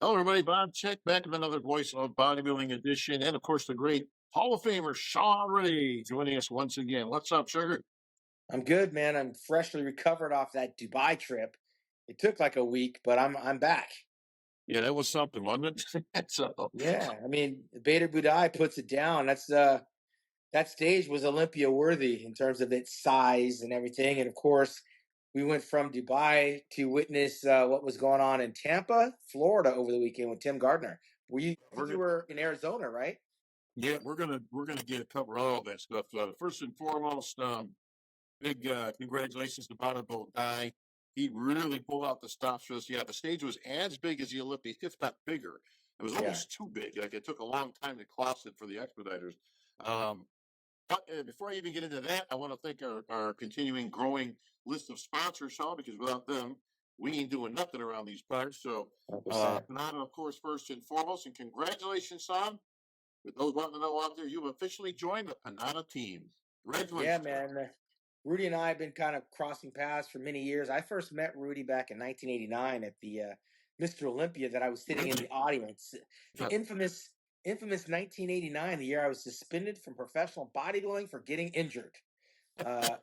Hello, everybody. Bob Check back with another Voice of Bodybuilding edition. And, of course, the great Hall of Famer Shawn joining us once again. What's up, Sugar? I'm good, man. I'm freshly recovered off that Dubai trip. It took like a week, but I'm back. Yeah, that was something, wasn't it? so, Yeah, I mean, Bader Budai puts it down. That stage was Olympia worthy in terms of its size and everything. And of course, we went from Dubai to witness what was going on in Tampa, Florida over the weekend with Tim Gardner. I think you were in Arizona, right? yeah, we're gonna get cover all that stuff. First and foremost, big congratulations to Bodybuilding Guy. He really pulled out the stops for us. Yeah, the stage was as big as the Olympia, if not bigger. It was Yeah. almost too big. Like it took a long time to cross it for the expediters. Um, But before I even get into that, I want to thank our continuing growing list of sponsors, Shawn, because without them, we ain't doing nothing around these parts. So, 100%. Panada, of course, first and foremost, and congratulations, Shawn. With those wanting to know out there, you've officially joined the Panada team. Yeah, Congratulations, sir. man. Rudy and I have been kind of crossing paths for many years. I first met Rudy back in 1989 at the Mr. Olympia that I was sitting in the audience. The Yeah. infamous 1989, the year I was suspended from professional bodybuilding for getting injured.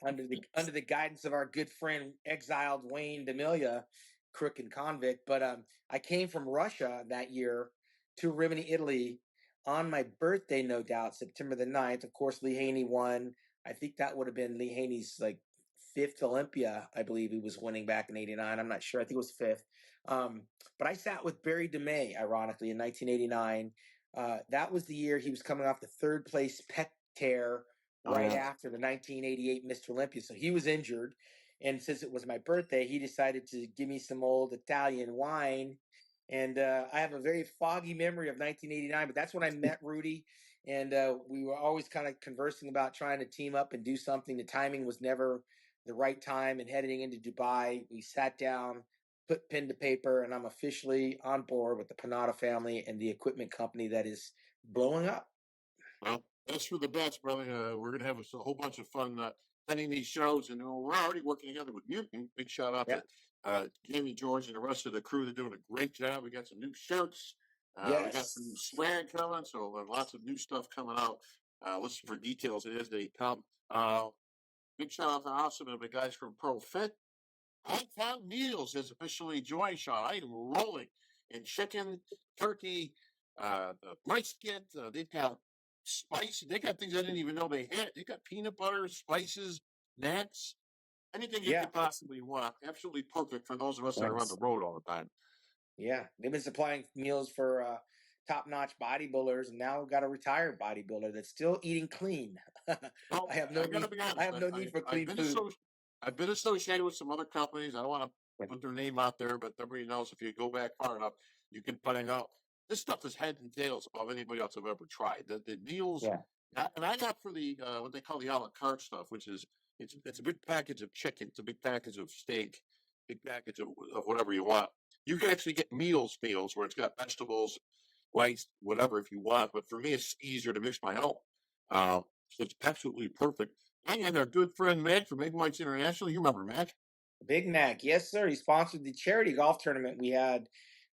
Under the guidance of our good friend exiled Wayne D'Amelia, crook and convict. But I came from Russia that year to Rimini, Italy, on my birthday, no doubt, September the 9th. Of course, Lee Haney won. I think that would have been Lee Haney's like fifth Olympia. I believe he was winning back in '89. I'm not sure. I think it was fifth. But I sat with Barry DeMay, ironically, in 1989. That was the year he was coming off the third place pec tear right after the 1988 Mr. Olympia. So he was injured. And since it was my birthday, he decided to give me some old Italian wine. And I have a very foggy memory of 1989, but that's when I met Rudy. And we were always kind of conversing about trying to team up and do something. The timing was never the right time. And heading into Dubai, we sat down, put pen to paper, and I'm officially on board with the Panada family and the equipment company that is blowing up. Well, that's for the best, brother. We're gonna have a whole bunch of fun planning these shows, and we're already working together with you. Big shout out Yeah. to Jamie George and the rest of the crew. They're doing a great job. We got some new shirts. We got some new Yes. swag coming, so lots of new stuff coming out. Listen for details as they come. Big shout out to Awesome and the guys from Pro Fit. Hometown Meals has officially joined, Shawn. I am rolling in chicken, turkey, the brisket. They've got spicy. They got things I didn't even know they had. They got peanut butter, spices, nuts, anything you Yeah. could possibly want. Absolutely perfect for those of us that are on the Nice. road all the time. Yeah. They've been supplying meals for top-notch bodybuilders, and now we've got a retired bodybuilder that's still eating clean. I Well, have no I got to need. be I honest. have no need for I've clean been food. I've been associated with some other companies. I don't want to put their name out there, but everybody knows if you go back far enough, you can find out this stuff is head and tails above anybody else I've ever tried. The meals, Yeah. and I got for the what they call the a la carte stuff, which is it's a big package of chicken, it's a big package of steak, big package of whatever you want. You can actually get meals where it's got vegetables, rice, whatever if you want. But for me, it's easier to mix my own. So it's absolutely perfect. And our good friend Mac from Egg Whites International. You remember Mac? Big Mac, yes, sir. He sponsored the charity golf tournament we had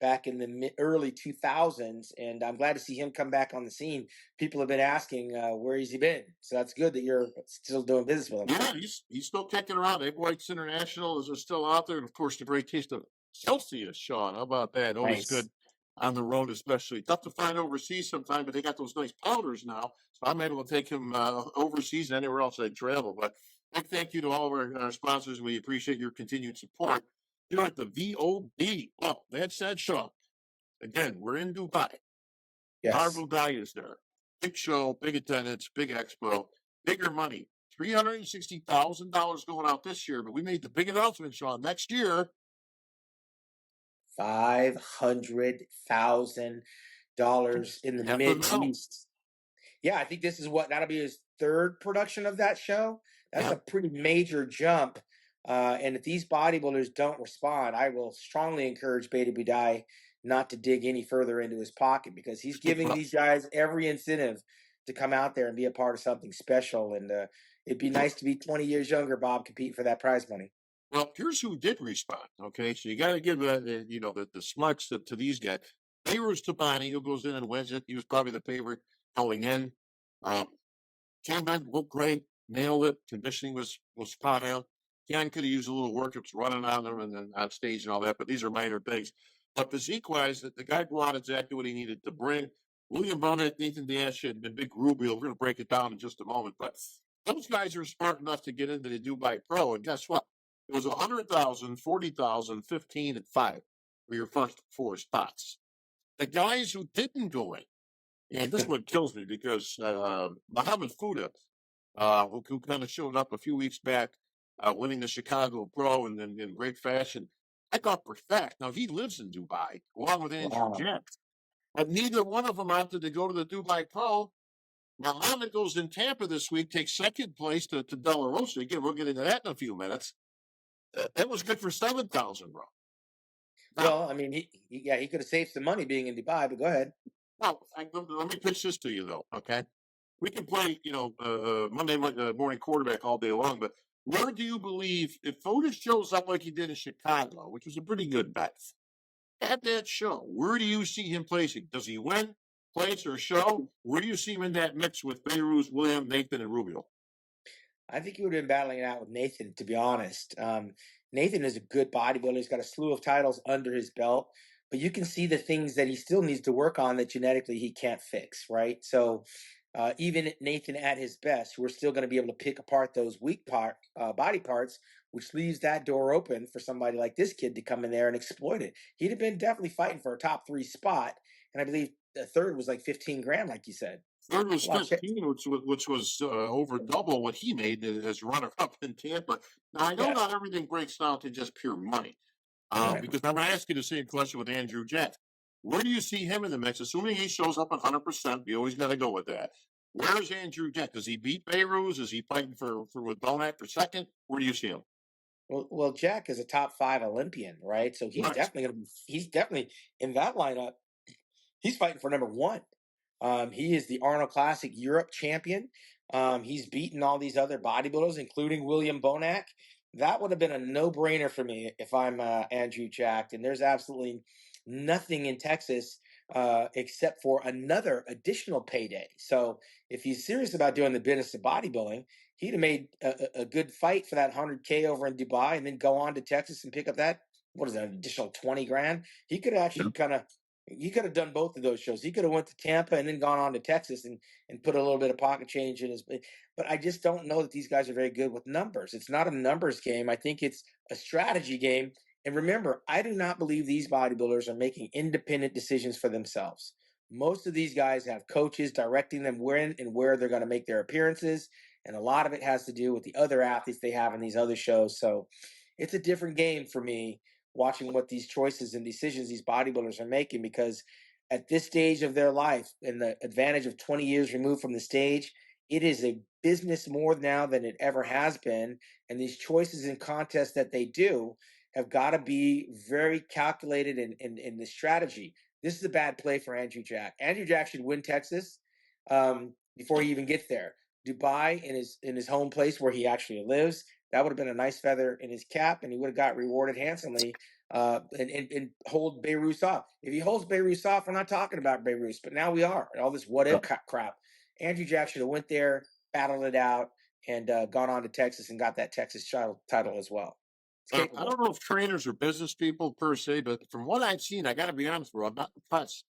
back in the early 2000s, and I'm glad to see him come back on the scene. People have been asking where has he been, so that's good that you're still doing business with him. Yeah, he's still kicking around. Egg Whites International is still out there, and of course the great taste of Celsius, Shawn. How about that? Always Nice. good on the road, especially tough to find overseas sometimes. But they got those nice powders now, so I'm able to take him overseas and anywhere else I travel. But big thank you to all of our sponsors. We appreciate your continued support. You know, at the VOD. Well, that said, Shawn. Again, we're in Dubai. Yes. Powerful values there. Big show, big attendance, big expo, bigger money. $360,000 going out this year, but we made the big announcement, Shawn. Next year, $500,000 in the half a Mid mil. East. Yeah, I think this is that'll be his third production of that show. That's Yeah. a pretty major jump. And if these bodybuilders don't respond, I will strongly encourage Beta Budai not to dig any further into his pocket because he's giving these guys every incentive to come out there and be a part of something special. And it'd be nice to be 20 years younger, Bob, compete for that prize money. Well, here's who did respond. Okay, so you got to give the smarts to these guys. Beirut's Tabani, who goes in and wins it. He was probably the favorite going in. Cameron looked great, nailed it. Conditioning was spot on. Ken could have used a little work. It was running on them and then on stage and all that, but these are minor things. But physique-wise, the guy brought exactly what he needed to bring. William Bonnet, Nathan Dash, and Big Rubio. We're going to break it down in just a moment. But those guys are smart enough to get into the Dubai Pro. And guess what? It was 100,000, 40,000, 15, and 5 for your first 4 spots. The guys who didn't go in, and this one kills me because Muhammad Fuda, who kind of showed up a few weeks back, winning the Chicago Pro in great fashion. I thought perfect. Now, he lives in Dubai, along with Andrew Jackson. But neither one of them opted to go to the Dubai Pro. Muhammad goes in Tampa this week, takes second place to De La Rosa. Again, we'll get into that in a few minutes. That was good for 7,000, bro. Now, Well, I mean, he could have saved some money being in Dubai, but go ahead. now let me pitch this to you, though, okay? We can play, Monday morning quarterback all day long, but where do you believe if Fotis shows up like he did in Chicago, which was a pretty good bet, at that show, where do you see him placing? Does he win, place, or show? Where do you see him in that mix with Beirut, William, Nathan, and Rubio? I think he would have been battling it out with Nathan, to be honest. Nathan is a good bodybuilder. He's got a slew of titles under his belt, but you can see the things that he still needs to work on that genetically he can't fix, right? So even Nathan at his best, we're still going to be able to pick apart those weak body parts, which leaves that door open for somebody like this kid to come in there and exploit it. He'd have been definitely fighting for a top 3 spot, and I believe the third was like 15 grand, like you said. Third was 15, which was over double what he made as runner-up in Tampa. Now, I know not everything breaks down to just pure money, because I'm going to ask you the same question with Andrew Jackson. Where do you see him in the mix? Assuming he shows up 100%, you always got to go with that. Where's Andrew Jackson? Does he beat Beirut? Is he fighting for with Bonac for second? Where do you see him? Well, Jack is a top 5 Olympian, right? So he's definitely in that lineup. He's fighting for number 1. He is the Arnold Classic Europe champion. He's beaten all these other bodybuilders, including William Bonac. That would have been a no-brainer for me if I'm Andrew Jack. And there's absolutely nothing in Texas except for another additional payday. So if he's serious about doing the business of bodybuilding, he'd have made a good fight for that 100K over in Dubai and then go on to Texas and pick up that, what is that, an additional 20 grand? He could actually he could have done both of those shows. He could have went to Tampa and then gone on to Texas and put a little bit of pocket change in his. But I just don't know that these guys are very good with numbers. It's not a numbers game. I think it's a strategy game. And remember, I do not believe these bodybuilders are making independent decisions for themselves. Most of these guys have coaches directing them when and where they're going to make their appearances. And a lot of it has to do with the other athletes they have in these other shows. So it's a different game for me watching what these choices and decisions these bodybuilders are making, because at this stage of their life and the advantage of 20 years removed from the stage, it is a business more now than it ever has been. And these choices and contests that they do have got to be very calculated in the strategy. This is a bad play for Andrew Jack. Andrew Jack should win Texas before he even gets there. Dubai in his home place where he actually lives, that would have been a nice feather in his cap, and he would have got rewarded handsomely and hold Beirut off. If he holds Beirut off, we're not talking about Beirut, but now we are. All this what-if crap. Andrew Jack should have went there, battled it out, and gone on to Texas and got that Texas title as well. I don't know if trainers are business people per se, but from what I've seen, I got to be honest with you, I'm not impressed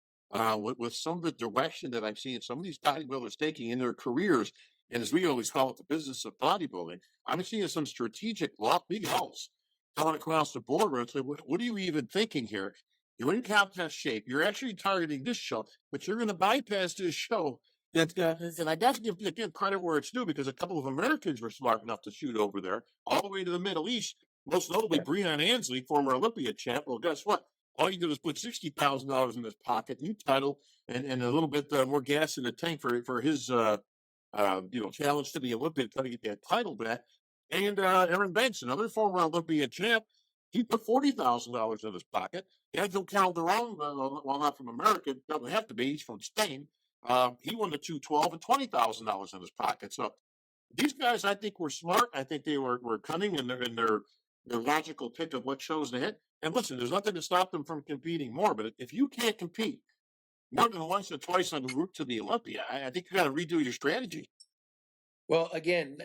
with some of the direction that I've seen some of these bodybuilders taking in their careers. And as we always call it, the business of bodybuilding, I'm seeing some strategic big holes coming across the board where it's like, what are you even thinking here? You're in contest shape. You're actually targeting this show, but you're going to bypass this show. And I got to give credit where it's due, because a couple of Americans were smart enough to shoot over there, all the way to the Middle East. Most notably, Breon Ansley, former Olympia champ. Well, guess what? All you do is put $60,000 in his pocket, new title, and a little bit more gas in the tank for his challenge to the Olympic, trying to get that title back. And Aaron Banks, another former Olympia champ, he put $40,000 in his pocket. Angel Calderon, well, not from America, doesn't have to be. He's from Spain. He won the 212 and $20,000 in his pocket. So these guys, I think, were smart. I think they were cunning in their logical pick of what shows to hit. And listen, there's nothing to stop them from competing more. But if you can't compete more than once or twice on the route to the Olympia. I think you got to redo your strategy. Well, again,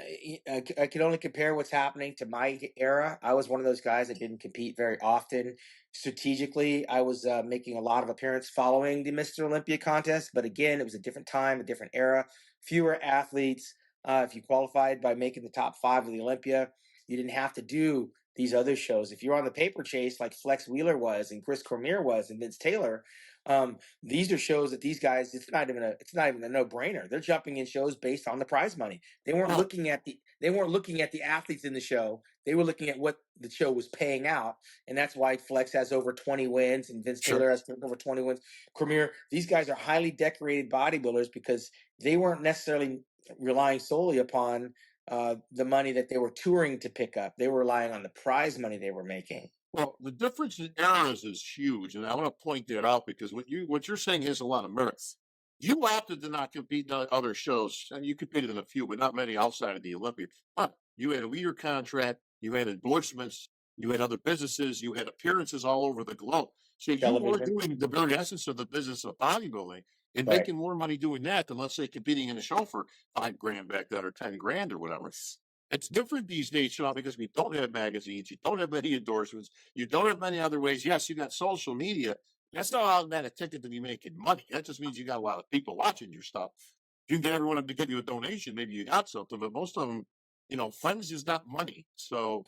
I can only compare what's happening to my era. I was one of those guys that didn't compete very often. Strategically, I was making a lot of appearances following the Mr. Olympia contest, but again, it was a different time, a different era, fewer athletes. If you qualified by making the top five of the Olympia, you didn't have to do these other shows. If you're on the paper chase like Flex Wheeler was and Chris Cormier was and Vince Taylor, these are shows that these guys, it's not even a no-brainer. They're jumping in shows based on the prize money. They weren't Well, looking at the athletes in the show. They were looking at what the show was paying out, and that's why Flex has over 20 wins and Vince sure. Taylor has over 20 wins. Cormier, these guys are highly decorated bodybuilders because they weren't necessarily relying solely upon the money that they were touring to pick up. They were relying on the prize money they were making. Well, the difference in eras is huge, and I want to point that out because what you're saying has a lot of merit. You opted to not compete in other shows, and you competed in a few, but not many outside of the Olympia. But you had a leader contract, you had endorsements, you had other businesses, you had appearances all over the globe. So you were Television, doing the very essence of the business of bodybuilding and right? making more money doing that than, let's say, competing in a show for 5 grand back then or 10 grand or whatever. It's different these days, Shawn, because we don't have magazines, you don't have many endorsements, you don't have many other ways. Yes, you got social media. That's not automatic ticket to be making money. That just means you got a lot of people watching your stuff. If you can get everyone to give you a donation, maybe you got something. But most of them, funds is not money. So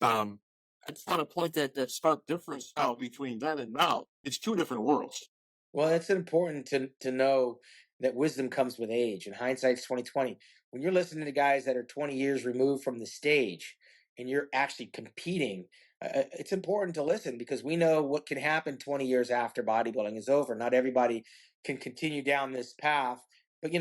um, I just want to point that stark difference out between then and now. It's two different worlds. Well, it's important to know that wisdom comes with age, and hindsight's 2020. When you're listening to guys that are 20 years removed from the stage, and you're actually competing, it's important to listen because we know what can happen 20 years after bodybuilding is over. Not everybody can continue down this path, but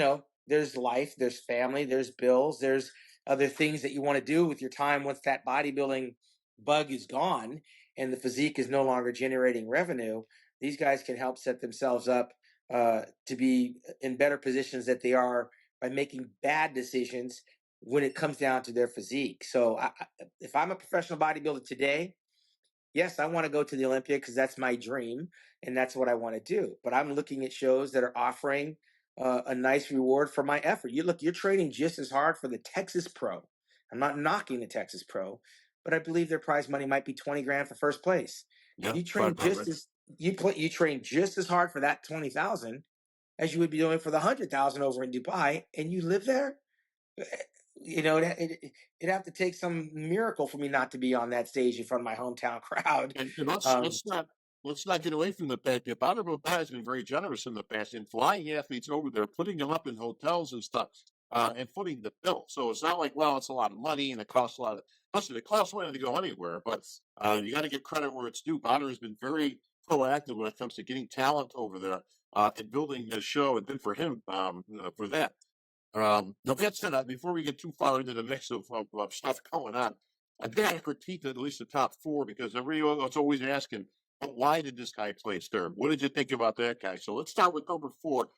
there's life, there's family, there's bills, there's other things that you want to do with your time once that bodybuilding bug is gone and the physique is no longer generating revenue. These guys can help set themselves up to be in better positions that they are by making bad decisions when it comes down to their physique. So if I'm a professional bodybuilder today, yes, I want to go to the Olympia because that's my dream and that's what I want to do. But I'm looking at shows that are offering a nice reward for my effort. You're training just as hard for the Texas Pro. I'm not knocking the Texas Pro, but I believe their prize money might be 20 grand for first place. Yeah, You five train just hundred. as you train just as hard for that 20,000 as you would be doing for the 100,000 over in Dubai, and you live there. Eh, it'd have to take some miracle for me not to be on that stage in front of my hometown crowd. And let's Um, let's not get away from the fact that Bonneville has been very generous in the past in flying athletes over there, putting them up in hotels and stuff, and footing the bill. So it's not like, well, it's a lot of money and it costs a lot of. Listen, it costs money to go anywhere, but you got to give credit where it's due. Bonner has been very proactive when it comes to getting talent over there and building the show, and good for him for that. Now that said, before we get too far into the mix of stuff going on, I got to critique at least the top four because everyone's always asking, "But why did this guy place third? What did you think about that guy?" So let's start with number four.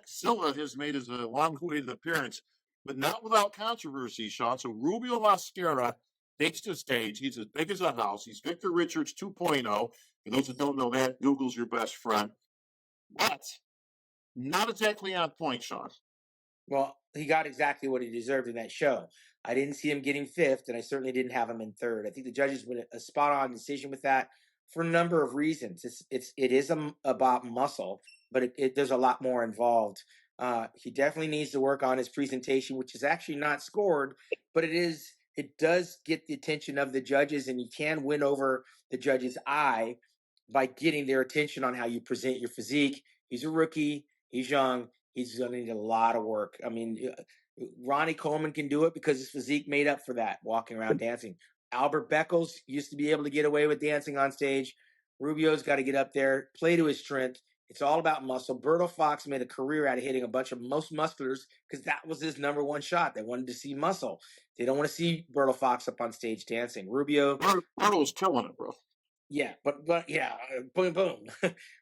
Zilla has made his long-awaited appearance, but not without controversy, Shawn. So Rubio Mascara takes the stage. He's as big as a house. He's Victor Richards 2.0. For those that don't know that, Google's your best friend. But not exactly on point, Shawn. Well, he got exactly what he deserved in that show. I didn't see him getting fifth, and I certainly didn't have him in third. I think the judges made a spot on decision with that for a number of reasons. It is about muscle, but there's a lot more involved. He definitely needs to work on his presentation, which is actually not scored, but it does get the attention of the judges, and you can win over the judge's eye by getting their attention on how you present your physique. He's a rookie. He's young. He's going to need a lot of work. I mean, Ronnie Coleman can do it because his physique made up for that, walking around dancing. Albert Beckles used to be able to get away with dancing on stage. Rubio's got to get up there, play to his strength. It's all about muscle. Berto Fox made a career out of hitting a bunch of most musculars because that was his number one shot. They wanted to see muscle. They don't want to see Berto Fox up on stage dancing. Rubio, Arnold's killing it, bro. yeah, but yeah, boom, boom.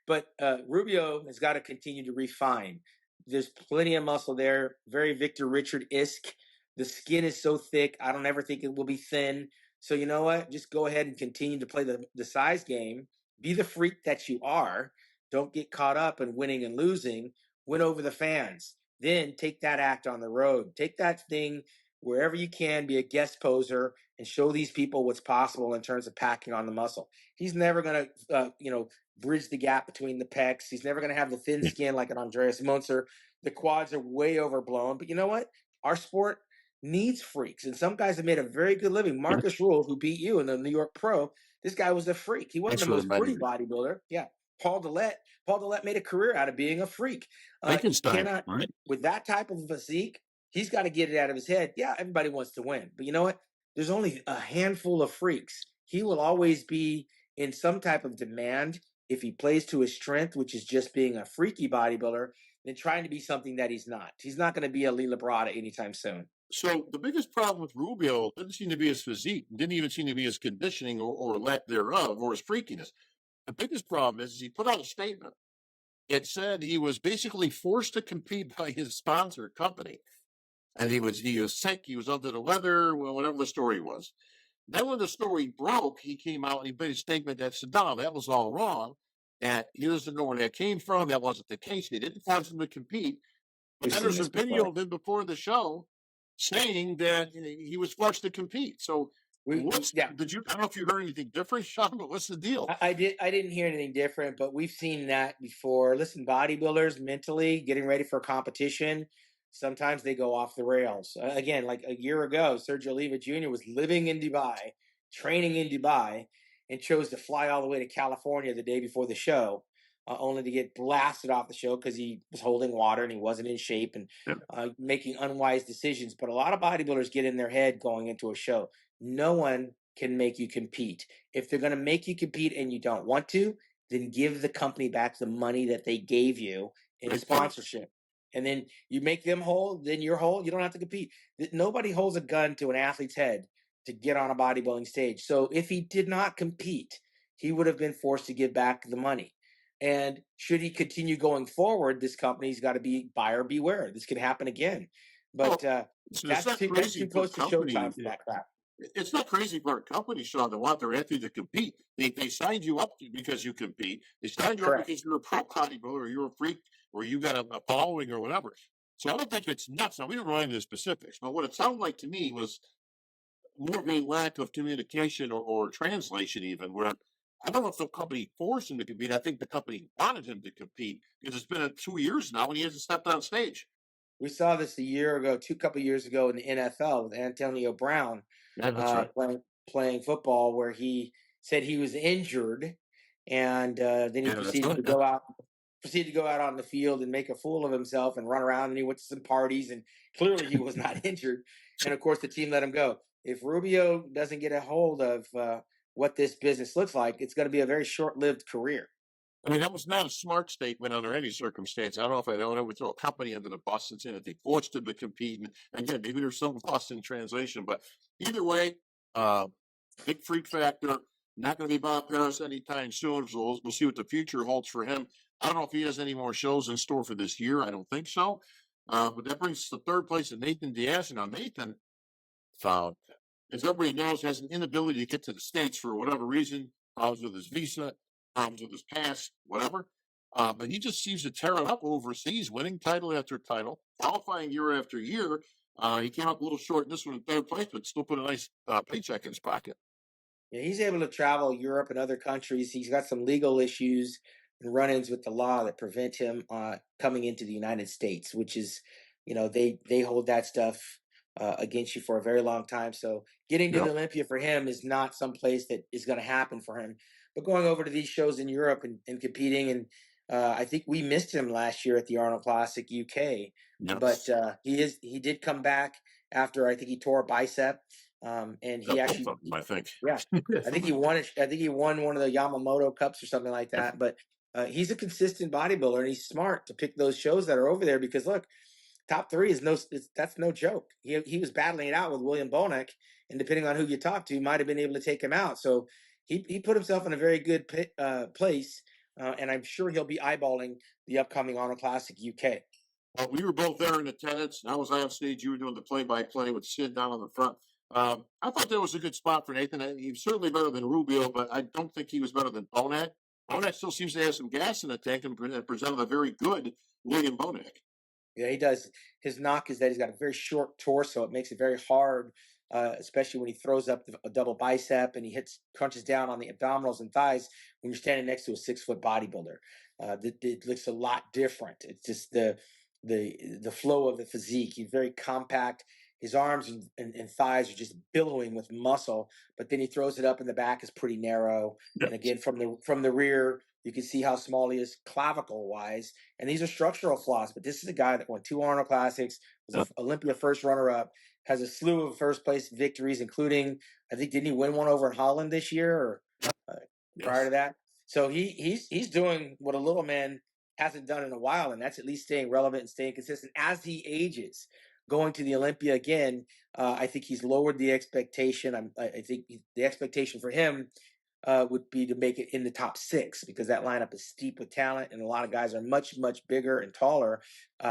But Rubio has got to continue to refine. There's plenty of muscle there, very Victor Richard-esque. The skin is so thick, I don't ever think it will be thin. So you know what? Just go ahead and continue to play the size game. Be the freak that you are. Don't get caught up in winning and losing. Win over the fans. Then take that act on the road. Take that thing wherever you can, be a guest poser and show these people what's possible in terms of packing on the muscle. He's never going to, bridge the gap between the pecs. He's never going to have the thin skin like an Andreas Munzer. The quads are way overblown. But you know what? Our sport needs freaks. And some guys have made a very good living. Marcus Rule, who beat you in the New York Pro, this guy was a freak. He wasn't Thanks the for most pretty reminding me. bodybuilder. Yeah. Paul Dillette made a career out of being a freak. Frankenstein, Cannot, right? with that type of physique, he's got to get it out of his head. Yeah, everybody wants to win. But you know what? There's only a handful of freaks. He will always be in some type of demand if he plays to his strength, which is just being a freaky bodybuilder, than trying to be something that he's not. He's not going to be a Lee Labrada anytime soon. So the biggest problem with Rubio didn't seem to be his physique, didn't even seem to be his conditioning or lack thereof, or his freakiness. The biggest problem is he put out a statement. It said he was basically forced to compete by his sponsor company, and he was sick, he was under the weather, well, whatever the story was. Then when the story broke, he came out and he made a statement that said, "No, that was all wrong. That he doesn't know where that came from. That wasn't the case. They didn't force him to compete." But We've then seen there's a this video before. of him before the show saying that he was forced to compete. So Yeah. I don't know if you heard anything different, Shawn, but what's the deal? I didn't hear anything different, but we've seen that before. Listen, bodybuilders mentally getting ready for a competition, sometimes they go off the rails. Again, like a year ago, Sergio Oliva Jr. was living in Dubai, training in Dubai, and chose to fly all the way to California the day before the show, only to get blasted off the show because he was holding water and he wasn't in shape and making unwise decisions. But a lot of bodybuilders get in their head going into a show. No one can make you compete. If they're going to make you compete and you don't want to, then give the company back the money that they gave you in sponsorship. And then you make them whole, then you're whole. You don't have to compete. Nobody holds a gun to an athlete's head to get on a bodybuilding stage. So if he did not compete, he would have been forced to give back the money. And should he continue going forward, this company's got to be buyer beware. This could happen again. But that's too close to showtime for that crap. It's not crazy for a company, Shawn, to want their athlete to compete. They signed you up because you compete. They signed you up because you're a pro bodybuilder or you're a freak or you got a following or whatever. So I don't think it's nuts. Now, we don't know any of the specifics, but what it sounded like to me was more of a lack of communication or translation even, where I don't know if the company forced him to compete. I think the company wanted him to compete because it's been 2 years now and he hasn't stepped on stage. We saw this a couple years ago in the NFL with Antonio Brown playing football, where he said he was injured, and then he proceeded to go out on the field and make a fool of himself and run around. And he went to some parties, and clearly he was not injured. And of course, the team let him go. If Rubio doesn't get a hold of what this business looks like, it's going to be a very short-lived career. I mean, that was not a smart statement under any circumstance. I don't know if I don't ever throw a company under the bus and say that they forced him to compete. And again, maybe there's some lost in translation, but either way, big freak factor. Not going to be Bob Paris anytime soon. So we'll see what the future holds for him. I don't know if he has any more shows in store for this year. I don't think so. But that brings us to third place at Nathan Diaz. Now, Nathan found, as everybody knows, has an inability to get to the States for whatever reason, problems with his visa, problems with his past, whatever. But he just seems to tear it up overseas, winning title after title, qualifying year after year. He came up a little short in this one in third place, but still put a nice paycheck in his pocket. Yeah, he's able to travel Europe and other countries. He's got some legal issues and run-ins with the law that prevent him coming into the United States, which is, they hold that stuff against you for a very long time. So getting to the Olympia for him is not some place that is going to happen for him. But going over to these shows in Europe and competing, and I think we missed him last year at the Arnold Classic UK. Yes. But he did come back after, I think he tore a bicep. And he actually, I think, yeah, I think he won it. I think he won one of the Yamamoto Cups or something like that. But he's a consistent bodybuilder, and he's smart to pick those shows that are over there because look, top three that's no joke. He was battling it out with William Bonek, and depending on who you talk to, might have been able to take him out. So he put himself in a very good place, and I'm sure he'll be eyeballing the upcoming Arnold Classic UK. Well, we were both there in attendance. I was on stage. You were doing the play-by-play with Sid down on the front. I thought that was a good spot for Nathan. He was certainly better than Rubio, but I don't think he was better than Bonek. Bonak still seems to have some gas in the tank and presented a very good William Bonak. Yeah, he does. His knock is that he's got a very short torso. It makes it very hard, especially when he throws up a double bicep and he crunches down on the abdominals and thighs when you're standing next to a 6 foot bodybuilder. It looks a lot different. It's just the flow of the physique. He's very compact. His arms and thighs are just billowing with muscle, but then he throws it up in the back is pretty narrow. Yeah. And again, from the rear, you can see how small he is clavicle wise. And these are structural flaws, but this is a guy that won 2 Arnold Classics, was an Olympia first runner up, has a slew of first place victories, including, I think, didn't he win one over in Holland this year or prior to that? So he's doing what a little man hasn't done in a while, and that's at least staying relevant and staying consistent as he ages. Going to the Olympia again, I think he's lowered the expectation. I think the expectation for him would be to make it in the top 6 because that lineup is steep with talent, and a lot of guys are much, much bigger and taller,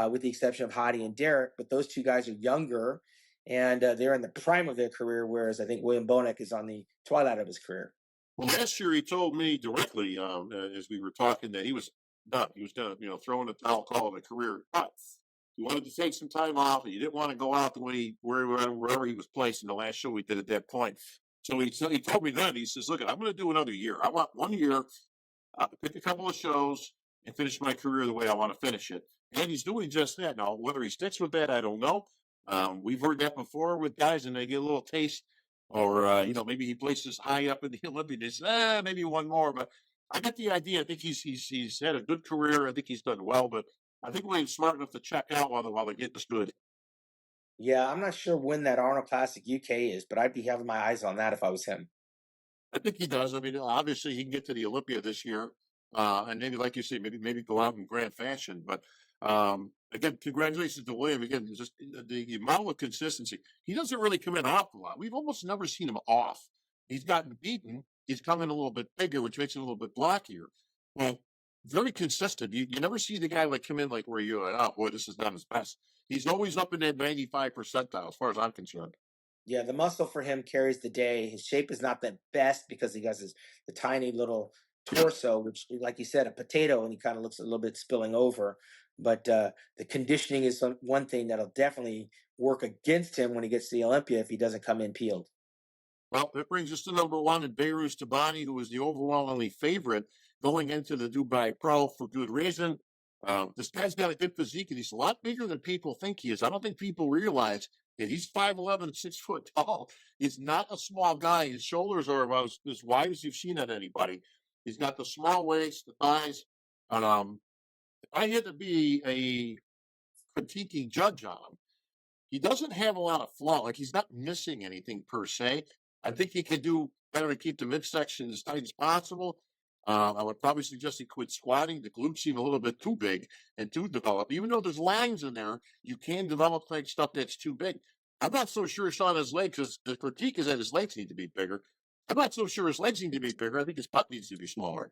with the exception of Hadi and Derek. But those two guys are younger, and they're in the prime of their career, whereas I think William Bonak is on the twilight of his career. Well, last year he told me directly, as we were talking, that he was done. He was done, throwing the towel, calling it a career cut. He wanted to take some time off, and he didn't want to go out the way wherever he was placed in the last show we did at that point. So he told me then, he says, look, I'm going to do another year. I want 1 year, pick a couple of shows, and finish my career the way I want to finish it. And he's doing just that. Now, whether he sticks with that, I don't know. We've heard that before with guys, and they get a little taste, or maybe he places high up in the Olympia. They say, maybe one more. But I get the idea. I think he's had a good career. I think he's done well, but I think William's smart enough to check out while the getting is good. Yeah, I'm not sure when that Arnold Classic UK is, but I'd be having my eyes on that if I was him. I think he does. I mean, obviously he can get to the Olympia this year, and maybe, like you say, maybe go out in grand fashion. But again, congratulations to William. Again, just the amount of consistency. He doesn't really come in off a lot. We've almost never seen him off. He's gotten beaten. He's come in a little bit bigger, which makes him a little bit blockier. Well, very consistent. You never see the guy like come in like where you're like, oh boy, this is not his best. He's always up in that 95 percentile, as far as I'm concerned. Yeah, the muscle for him carries the day. His shape is not the best because he has the tiny little torso, which, like you said, a potato, and he kind of looks a little bit spilling over. But the conditioning is one thing that'll definitely work against him when he gets to the Olympia if he doesn't come in peeled. Well, that brings us to number 1 in Beirut Tabani, who was the overwhelmingly favorite going into the Dubai Pro for good reason. This guy's got a good physique, and he's a lot bigger than people think he is. I don't think people realize that he's 5'11" and 6 foot tall. He's not a small guy. His shoulders are about as wide as you've seen on anybody. He's got the small waist, the thighs. And if I had to be a critiquing judge on him, he doesn't have a lot of flaw. Like, he's not missing anything per se. I think he could do better to keep the midsection as tight as possible. I would probably suggest he quit squatting. The glutes seem a little bit too big and too developed. Even though there's lines in there, you can develop like stuff that's too big. I'm not so sure it's on his legs, because the critique is that his legs need to be bigger. I'm not so sure his legs need to be bigger. I think his butt needs to be smaller.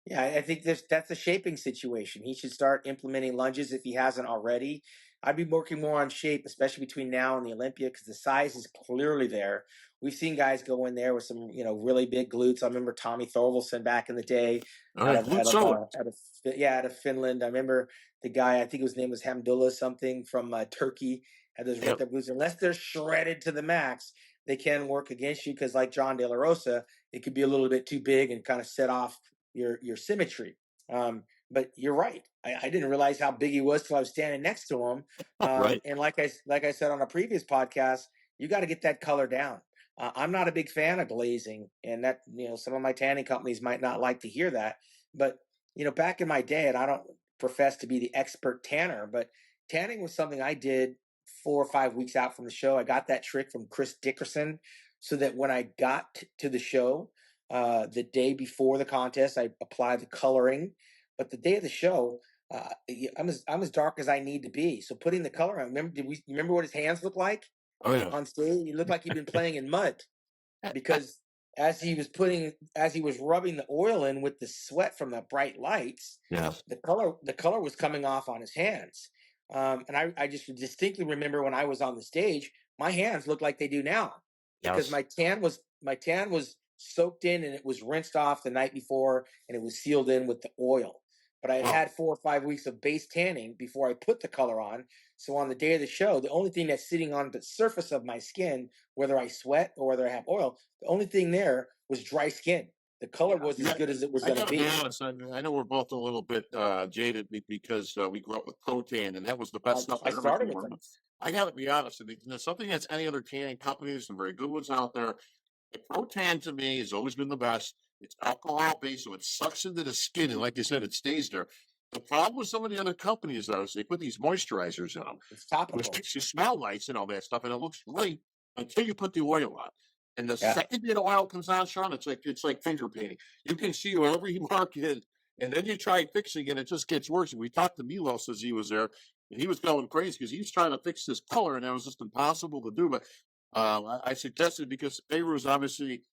Yeah, I think that's a shaping situation. He should start implementing lunges if he hasn't already. I'd be working more on shape, especially between now and the Olympia, because the size is clearly there. We've seen guys go in there with some, really big glutes. I remember Tommy Thorvaldsen back in the day out of Finland. I remember the guy, I think his name was Hamdullah something from Turkey, had those ripped up glutes. Unless they're shredded to the max, they can work against you because, like John De La Rosa, it could be a little bit too big and kind of set off your symmetry. But you're right. I didn't realize how big he was till I was standing next to him. Right. And like I said on a previous podcast, you got to get that color down. I'm not a big fan of glazing, and that some of my tanning companies might not like to hear that. But back in my day, and I don't profess to be the expert tanner, but tanning was something I did 4 or 5 weeks out from the show. I got that trick from Chris Dickerson, so that when I got to the show, the day before the contest, I applied the coloring, but the day of the show, I'm as dark as I need to be. So putting the color on, you remember what his hands look like? Oh, yeah. On stage? He looked like he'd been playing in mud, because as he was rubbing the oil in with the sweat from the bright lights, the color was coming off on his hands. And I just distinctly remember when I was on the stage, my hands looked like they do now, because my tan was soaked in, and it was rinsed off the night before, and it was sealed in with the oil. But I had Wow. had 4 or 5 weeks of base tanning before I put the color on. So on the day of the show, the only thing that's sitting on the surface of my skin, whether I sweat or whether I have oil, the only thing there was dry skin. The color was as good as it was I going to gotta be be. honest. I know we're both a little bit jaded because we grew up with Protan, and that was the best stuff I I ever started came with around. them. I gotta be honest with you. There's something that's any other tanning companies and very good ones out there. The Protan to me has always been the best. It's alcohol based, so it sucks into the skin, and like you said, it stays there. The problem with some of the other companies, though, is they put these moisturizers in them, It's which topical. makes you smell nice and all that stuff, and it looks great until you put the oil on. And the Yeah. second the oil comes on, Shawn, it's like finger painting. You can see wherever you mark it, and then you try fixing it, it just gets worse. And we talked to Milos as he was there, and he was going crazy because he was trying to fix this color, and that was just impossible to do. But I suggested because Beirut obviously,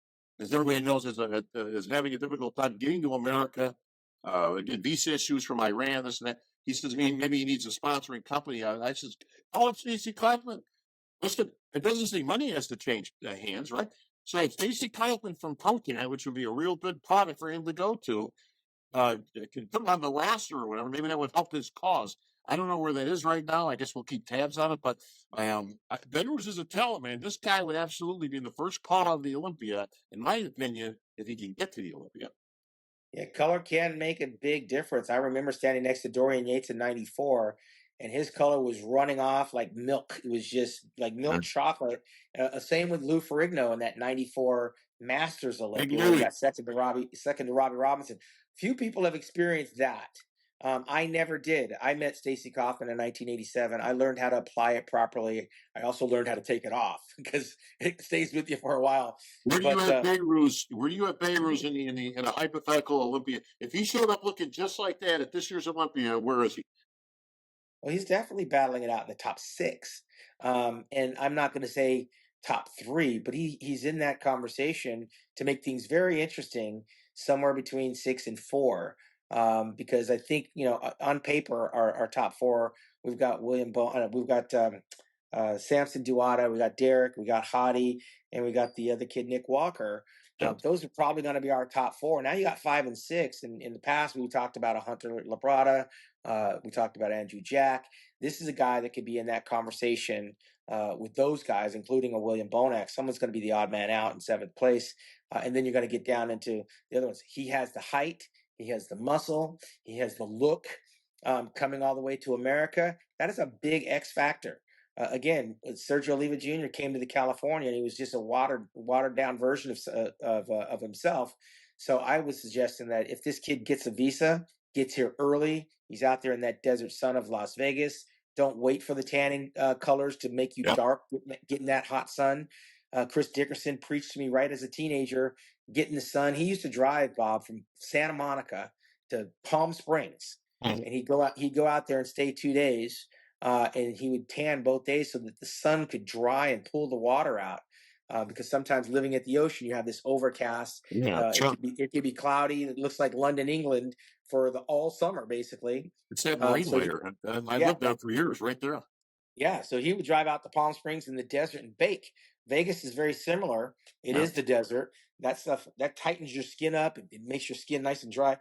as everybody knows, is having a difficult time getting to America. Again, visa issues from Iran, this and that. He says, maybe he needs a sponsoring company. I says, call up Stacey Kaufman. Listen, it doesn't say money has to change hands, right? So Stacey Kaufman from Pumpkin, which would be a real good product for him to go to, can put him on the roster or whatever. Maybe that would help his cause. I don't know where that is right now. I guess we'll keep tabs on it. But Bedrooms is a talent, man. This guy would absolutely be the first call on the Olympia, in my opinion, if he can get to the Olympia. Yeah, color can make a big difference. I remember standing next to Dorian Yates in '94, and his color was running off like milk. It was just like milk chocolate. Same with Lou Ferrigno in that '94 Masters Big Olympia, where he Louie. got second to Robbie Robinson. Few people have experienced that. I never did. I met Stacey Kaufman in 1987. I learned how to apply it properly. I also learned how to take it off because it stays with you for a while. Where do you But have Beirut? Where do you have Beirut in a hypothetical Olympia? If he showed up looking just like that at this year's Olympia, where is he? Well, he's definitely battling it out in the top six. And I'm not going to say top three, but he's in that conversation to make things very interesting, somewhere between 6 and 4. Because I think, on paper, our top four, we've got we've got Samson Duata, we got Derek, we got Hadi, and we got the other kid, Nick Walker. Yeah. Those are probably going to be our top four. Now you got 5 and 6. And in the past, we talked about a Hunter Labrada. We talked about Andrew Jack. This is a guy that could be in that conversation with those guys, including a William Bonac. Someone's going to be the odd man out in 7th place. And then you're going to get down into the other ones. He has the height. He has the muscle. He has the look coming all the way to America. That is a big X factor. Again, Sergio Oliva Jr. came to the California, and he was just a watered down version of himself. So I was suggesting that if this kid gets a visa, gets here early, he's out there in that desert sun of Las Vegas. Don't wait for the tanning colors to make you dark, getting that hot sun. Chris Dickerson preached to me right as a teenager, getting the sun. He used to drive, Bob, from Santa Monica to Palm Springs, and he'd go out there and stay 2 days. And he would tan both days so that the sun could dry and pull the water out. Because sometimes living at the ocean, you have this overcast. It could be cloudy. It looks like London, England, for the all summer, basically. It's that marine layer. I lived there for years, right there. Yeah, so he would drive out to Palm Springs in the desert and bake. Vegas is very similar. It is the desert. That stuff that tightens your skin up. It makes your skin nice and dry.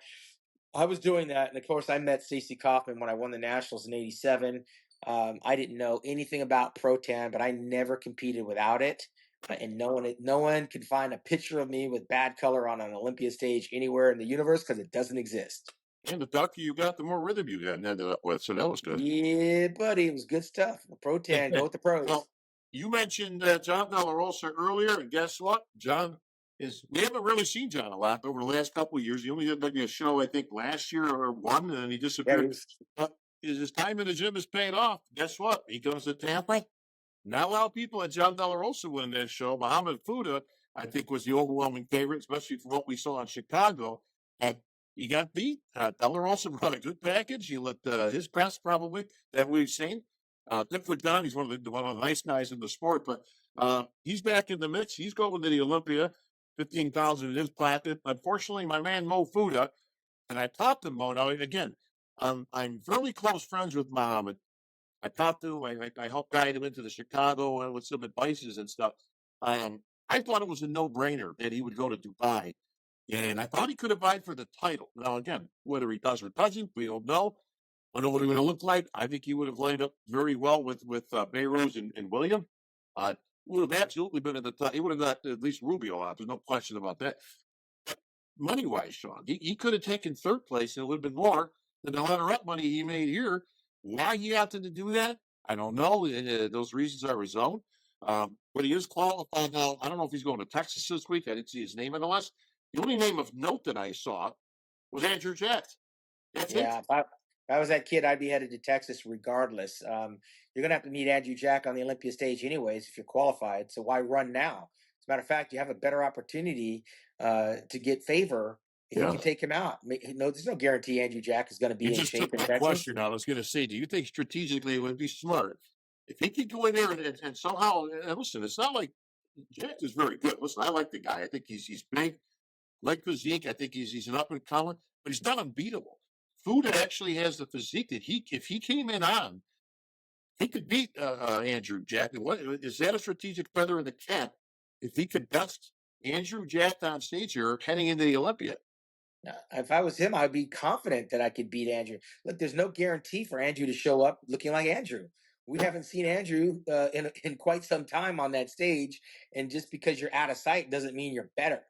I was doing that, and of course, I met Stacey Kaufman when I won the Nationals in '87. I didn't know anything about Protan, but I never competed without it. And no one could find a picture of me with bad color on an Olympia stage anywhere in the universe because it doesn't exist. And the darker you got, the more rhythm you got. And ended up with, so that was good. Yeah, buddy, it was good stuff. The Protan, go with the pros. Well, you mentioned John De La Rosa earlier, and guess what? We haven't really seen John a lot over the last couple of years. He only did maybe a show, I think, last year or one, and then he disappeared. His time in the gym is paying off. Guess what? He goes to Tampa. Not a lot of people had John De La Rosa win that show. Muhammad Fuda, I think, was the overwhelming favorite, especially from what we saw in Chicago. And he got beat. De La Rosa brought a good package. He let his best, probably, that we've seen. Different Don, he's one of the nice guys in the sport, but he's back in the mix. He's going to the Olympia. 15,000 in his pocket. Unfortunately, my man Mo Fuda, and I talked to Mo. Now, again, I'm really close friends with Muhammad. I talked to him. I helped guide him into the Chicago with some advices and stuff. I thought it was a no-brainer that he would go to Dubai, and I thought he could have vied for the title. Now, again, whether he does or doesn't, we don't know. I know what he would have looked like. I think he would have lined up very well with Bayros and William. Uh, would have absolutely been at the top. He would have got at least Rubio out. There's no question about that. Money wise, Shawn, he could have taken third place and it would have been more than the runner-up money he made here. Why he opted to do that, I don't know. Those reasons are his own. But he is qualified now. I don't know if he's going to Texas this week. I didn't see his name on the list. The only name of note that I saw was Andrew Jack. That's Yeah, it. if I was that kid, I'd be headed to Texas regardless. You're gonna have to meet Andrew Jack on the Olympia stage anyways if you're qualified. So why run now? As a matter of fact, you have a better opportunity to get favor if you Yeah. can take him out. No, there's no guarantee Andrew Jack is going to You be in just shape took in my Texas. question. I was going to say, do you think strategically it would be smart if he could go in there and somehow, and listen, it's not like Jack is very good. Listen, I like the guy. I think he's big, like physique. I think he's an up and comer, but he's not unbeatable. Fuda actually has the physique that if he came in on, he could beat Andrew Jack. And what is that a strategic feather in the cap if he could best Andrew Jack on stage here heading into the Olympia? If I was him, I'd be confident that I could beat Andrew. Look, there's no guarantee for Andrew to show up looking like Andrew. We haven't seen Andrew in quite some time on that stage, and just because you're out of sight doesn't mean you're better.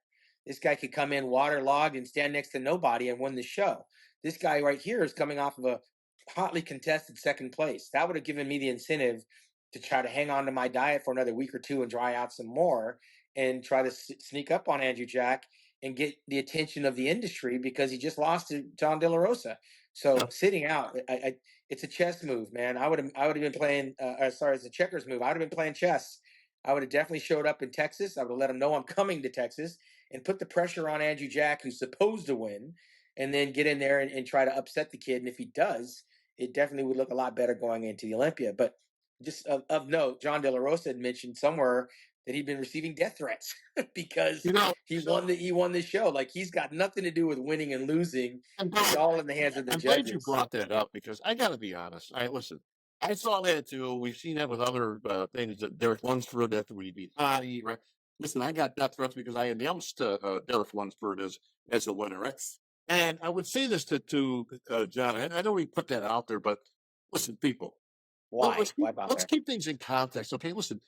This guy could come in waterlogged and stand next to nobody and win the show. This guy right here is coming off of a hotly contested second place. That would have given me the incentive to try to hang on to my diet for another week or two and dry out some more and try to sneak up on Andrew Jack and get the attention of the industry because he just lost to John De La Rosa. So Yeah. sitting out, it's a chess move, man. I would have been playing. Sorry, it's a checkers move. I would have been playing chess. I would have definitely showed up in Texas. I would have let him know I'm coming to Texas and put the pressure on Andrew Jack, who's supposed to win, and then get in there and try to upset the kid. And if he does, it definitely would look a lot better going into the Olympia. But just of note, John De La Rosa had mentioned somewhere that he'd been receiving death threats because You know, he won the show. Like he's got nothing to do with winning and losing. I'm It's glad, all in the hands of the I'm glad you judges. brought that up because I got to be honest. Listen. I saw that too. We've seen that with other things. That Derek Lunsford after we beat Hottie, right? Listen, I got death threats because I announced Derek Lunsford as a winner, right? And I would say this to John. I know we put that out there, but listen, people, Why? Why let's bother? keep things in context. Okay, listen,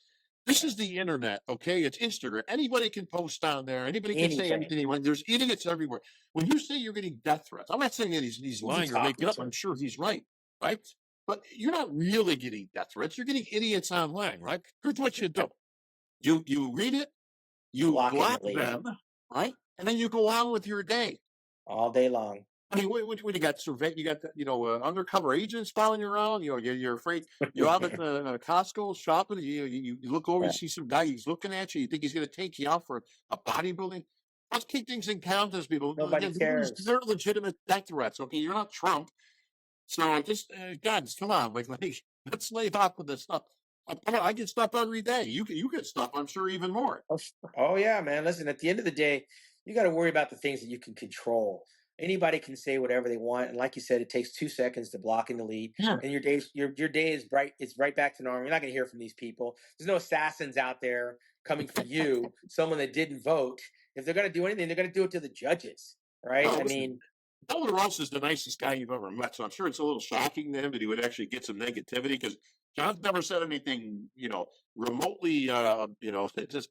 this is the internet. Okay, it's Instagram. Anybody can post on there. Anybody can say Anything. anything they want. There's idiots everywhere. When you say you're getting death threats, I'm not saying that he's Who's he lying or making talking up. to? I'm sure he's right? But you're not really getting death threats. You're getting idiots online, right? Here's what you do: you read it, you Block block immediately, them, right, and then you go on with your day. all day long. I mean, what you got? You got undercover agents following you around. You know, you're afraid. You're out at Costco shopping. You look over, you Yeah. see some guy. He's looking at you. You think he's going to take you out for a bodybuilding? Let's keep things in context, people. Nobody Again, cares. they're legitimate death threats. Okay, you're not Trump. So just guys, come on, like let's lay off with this stuff. I get stuff every day. You get stuff. I'm sure even more. Oh yeah, man. Listen, at the end of the day, you got to worry about the things that you can control. Anybody can say whatever they want, and like you said, it takes 2 seconds to block and delete, Yeah. and your day is bright. It's right back to normal. You're not going to hear from these people. There's no assassins out there coming for you. Someone that didn't vote. If they're going to do anything, they're going to do it to the judges, right? No, I listen, mean, Elder Ross is the nicest guy you've ever met, so I'm sure it's a little shocking to him that he would actually get some negativity because John's never said anything, remotely, just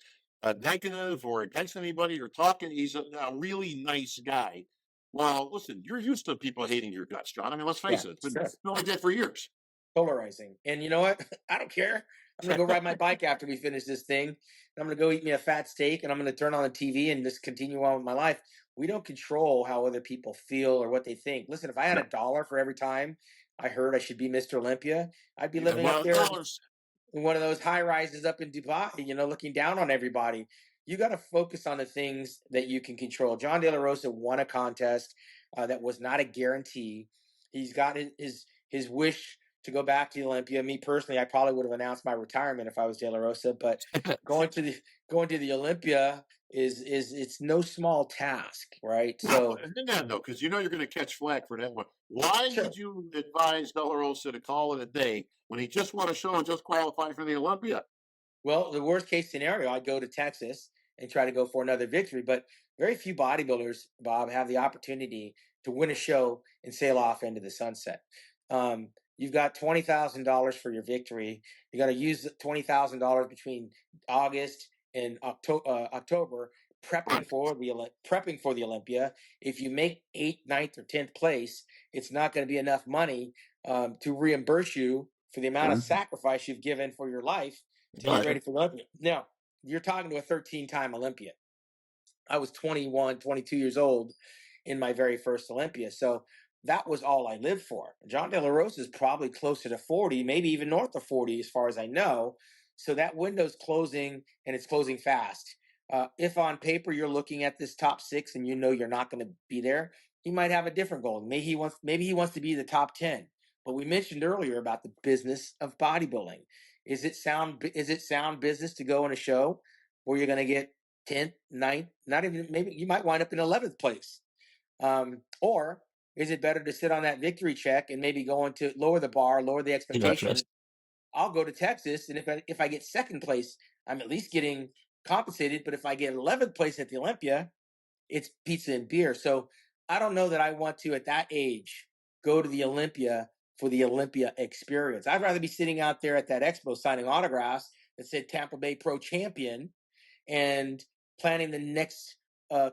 negative or against anybody or talking. He's a really nice guy. Well, listen, you're used to people hating your guts, John. I mean, let's yeah, face it, it's been sure. like that for years. Polarizing. And you know what? I don't care. I'm gonna go ride my bike after we finish this thing. I'm gonna go eat me a fat steak, and I'm gonna turn on the TV and just continue on with my life. We don't control how other people feel or what they think. Listen, if I had No. $1 for every time I heard I should be Mr. Olympia, I'd be Yeah, living up well, there dollars. in one of those high rises up in Dubai, looking down on everybody. You got to focus on the things that you can control. John De La Rosa won a contest that was not a guarantee. He's got his wish to go back to the Olympia. Me personally, I probably would have announced my retirement if I was De La Rosa, but going to the Olympia is it's no small task, right? No, So no, because you're going to catch flack for that one. Why sure. would you advise Delarosa to call it a day when he just won a show and just qualified for the Olympia? Well, the worst case scenario, I'd go to Texas. and try to go for another victory. But very few bodybuilders, Bob, have the opportunity to win a show and sail off into the sunset. You've got $20,000 for your victory. You got to use $20,000 between August and October prepping for the Olympia. If you make 8th, 9th, or 10th place, it's not going to be enough money to reimburse you for the amount of sacrifice you've given for your life to get ready for the Olympia. Now, you're talking to a 13-time Olympian. I was 21, 22 years old in my very first Olympia. So that was all I lived for. John De La Rosa is probably closer to 40, maybe even north of 40 as far as I know. So that window's closing, and it's closing fast. If on paper you're looking at this top 6 and you know you're not going to be there, he might have a different goal. Maybe he wants to be the top 10. But we mentioned earlier about the business of bodybuilding. Is it sound business to go in a show where you're going to get 10th, 9th, not even, maybe you might wind up in 11th place? Or is it better to sit on that victory check and maybe go into lower the bar, lower the expectation? I'll go to Texas, and if I get 2nd place, I'm at least getting compensated. But if I get 11th place at the Olympia, it's pizza and beer. So I don't know that I want to, at that age, go to the Olympia for the Olympia experience. I'd rather be sitting out there at that expo signing autographs that said Tampa Bay Pro Champion and planning the next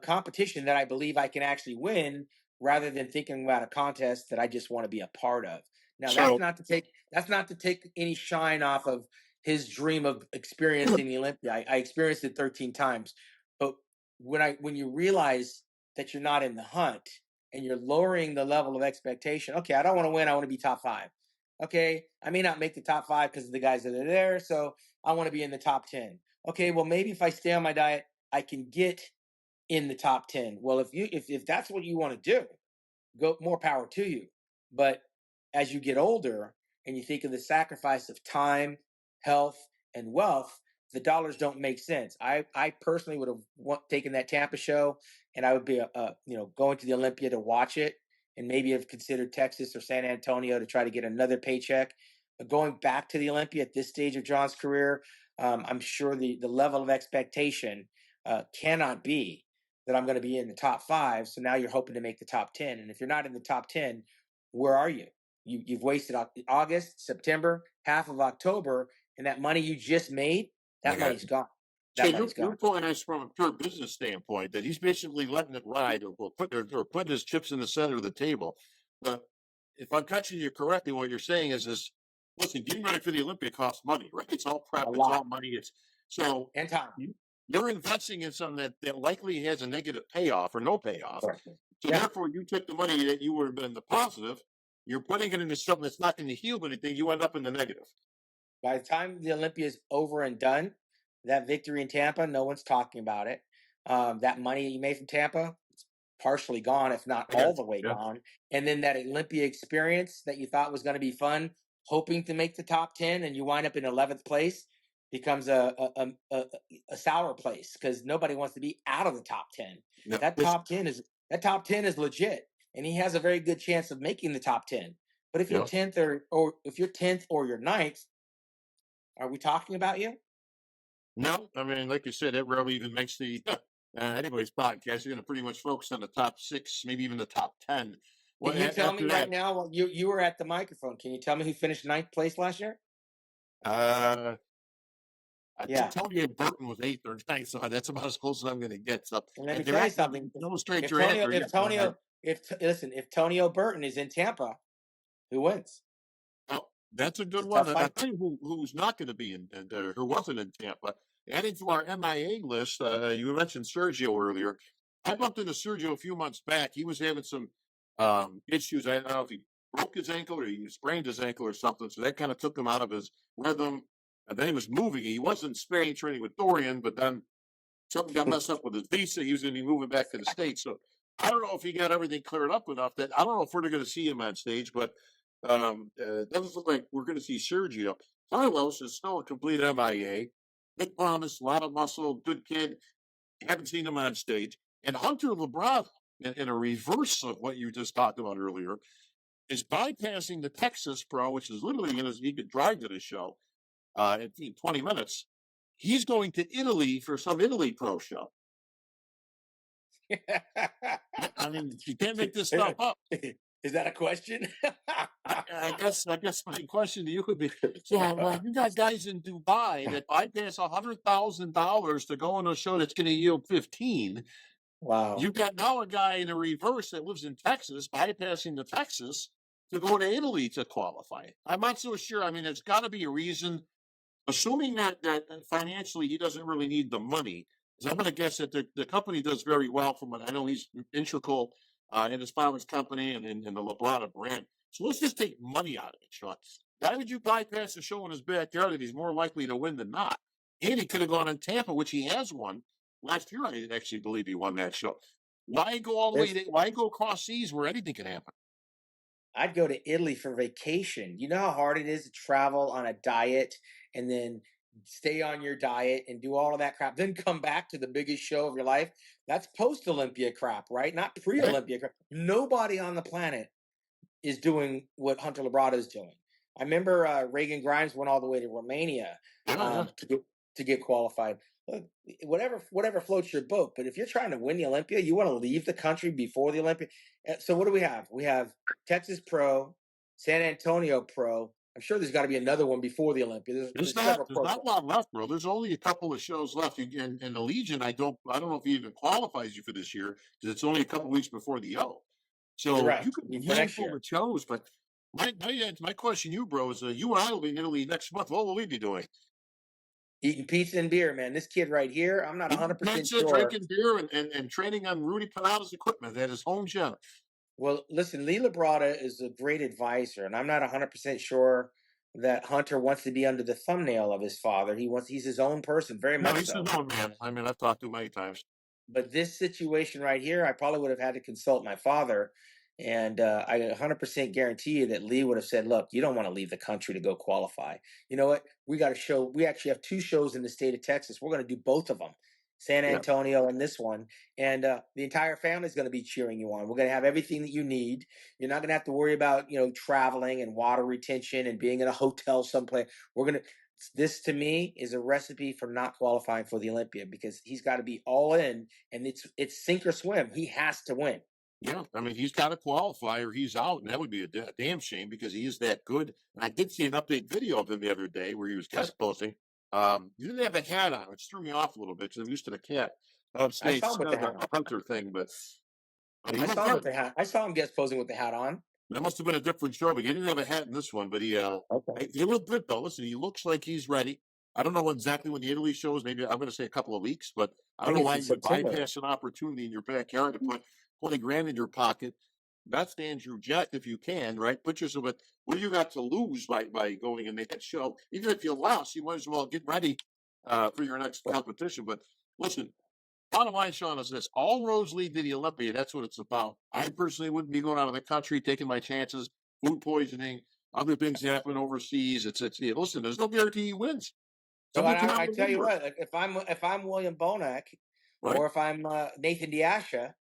competition that I believe I can actually win, rather than thinking about a contest that I just want to be a part of. Now, that's not to take any shine off of his dream of experiencing the Olympia. I experienced it 13 times. But when you realize that you're not in the hunt and you're lowering the level of expectation, okay, I don't want to win, I want to be top 5. Okay, I may not make the top 5 because of the guys that are there, so I want to be in the top 10. Okay, well, maybe if I stay on my diet, I can get in the top 10. Well, if that's what you want to do, go, more power to you. But as you get older and you think of the sacrifice of time, health, and wealth, the dollars don't make sense. I personally would have taken that Tampa show, and I would be going to the Olympia to watch it, and maybe have considered Texas or San Antonio to try to get another paycheck. But going back to the Olympia at this stage of John's career, I'm sure the level of expectation cannot be that I'm going to be in the top 5. So now you're hoping to make the top 10. And if you're not in the top 10, where are you? You've wasted August, September, half of October, and that money you just made, that money's gone. Your point is from a pure business standpoint that he's basically letting it ride, or putting his chips in the center of the table. But if I'm catching you correctly, what you're saying is listen, getting ready for the Olympia costs money, right? It's all prep, it's all money. And time. You're investing in something that likely has a negative payoff or no payoff. Correct. So therefore, you took the money that you would have been in the positive, you're putting it into something that's not going to heal anything. You end up in the negative. By the time the Olympia is over and done, that victory in Tampa, no one's talking about it. That money you made from Tampa, it's partially gone, if not all the way gone. And then that Olympia experience that you thought was going to be fun, hoping to make the top 10, and you wind up in 11th place, becomes a sour place, because nobody wants to be out of the top 10. No, that top 10 is legit, and he has a very good chance of making the top 10. But if you're 10th or if you're 10th or you're 9th, are we talking about you? No, I mean, like you said, it rarely even makes the anybody's podcast. You're going to pretty much focus on the top 6, maybe even the top 10. Can you tell me right now? Well, you were at the microphone. Can you tell me who finished 9th place last year? I think Tony Burton was 8th or 9th, so that's about as close as I'm going to get. So let me tell you something. Illustrate your answer. If Tonio Burton is in Tampa, who wins? Oh, that's a good one. I tell you who's not going to be in there, who wasn't in Tampa. Adding to our MIA list, you mentioned Sergio earlier. I bumped into Sergio a few months back. He was having some issues. I don't know if he broke his ankle or he sprained his ankle or something. So that kind of took him out of his rhythm. And then he was moving. He wasn't in Spain training with Dorian, but then something got messed up with his visa. He was going to be moving back to the States. So I don't know if he got everything cleared up enough that I don't know if we're going to see him on stage, but it doesn't look like we're going to see Sergio. Carlos is still a complete MIA. Big promise, a lot of muscle, good kid. Haven't seen him on stage. And Hunter LeBron, in a reverse of what you just talked about earlier, is bypassing the Texas Pro, which is literally he could drive to the show in 20 minutes. he's going to Italy for some Italy Pro show. I mean, you can't make this stuff up. Is that a question? I guess my question to you would be, so you got guys in Dubai that bypass $100,000 to go on a show that's going to yield 15. Wow. You've got now a guy in the reverse that lives in Texas, bypassing the Texas to go to Italy to qualify. I'm not so sure. I mean, there's got to be a reason. Assuming that financially he doesn't really need the money, because I'm going to guess that the company does very well from what I know. He's integral in his father's company and in the Labrada brand. So let's just take money out of it, Shawn. Why would you bypass the show in his backyard if he's more likely to win than not? And he could have gone in Tampa, which he has won. Last year, I didn't actually believe he won that show. Why go all the way? Why go across seas where anything can happen? I'd go to Italy for vacation. You know how hard it is to travel on a diet and then stay on your diet and do all of that crap, then come back to the biggest show of your life? That's post-Olympia crap, right? Not pre-Olympia crap. Nobody on the planet is doing what Hunter Labrada is doing. I remember Reagan Grimes went all the way to Romania to get qualified. Look, whatever floats your boat. But if you're trying to win the Olympia, you want to leave the country before the Olympia. So what do we have? We have Texas Pro, San Antonio Pro. I'm sure there's got to be another one before the Olympia. There's not a lot left, bro. There's only a couple of shows left. And the Legion, I don't know if he even qualifies you for this year because it's only a couple of weeks before the O. So you could be handful of shows. But my question to you, bro, is you and I will be in Italy next month. What will we be doing? Eating pizza and beer, man. This kid right here, I'm not 100% sure. Drinking beer and training on Rudy Panada's equipment at his home gym. Well, listen, Lee Labrada is a great advisor, and I'm not 100% sure that Hunter wants to be under the thumbnail of his father. He's his own person, very much he's his own man. I mean, I've talked to him many times. But this situation right here, I probably would have had to consult my father. And I 100% guarantee you that Lee would have said, look, you don't want to leave the country to go qualify. You know what? We got a show. We actually have 2 shows in the state of Texas. We're going to do both of them, San Antonio and this one. And the entire family is going to be cheering you on. We're going to have everything that you need. You're not going to have to worry about, traveling and water retention and being in a hotel someplace. This to me is a recipe for not qualifying for the Olympia because he's got to be all in and it's sink or swim. He has to win. Yeah, I mean, he's got to qualify or he's out, and that would be a damn shame because he is that good. And I did see an update video of him the other day where he was guest posting. He didn't have a hat on, which threw me off a little bit because I'm used to the cat. I saw him with the hat. Hunter thing, but I saw him with the hat. I saw him guest posing with the hat on. That must have been a different show, but he didn't have a hat in this one. But he looked good though. Listen, he looks like he's ready. I don't know exactly when the Italy show is. Maybe I'm going to say a couple of weeks, but I don't know why you would bypass an opportunity in your backyard to put $20,000 in your pocket. That stands your jet if you can, right? Put yourself at what do you got to lose by going and make that show? Even if you lost, you might as well get ready for your next competition. But listen, bottom line, Shawn, is this: all roads lead to the Olympia. That's what it's about. I personally wouldn't be going out of the country taking my chances. Food poisoning, other things happen overseas. Listen, there's no guarantee he wins. So I tell you what, if I'm William Bonac, right, or if I'm Nathan Diasha,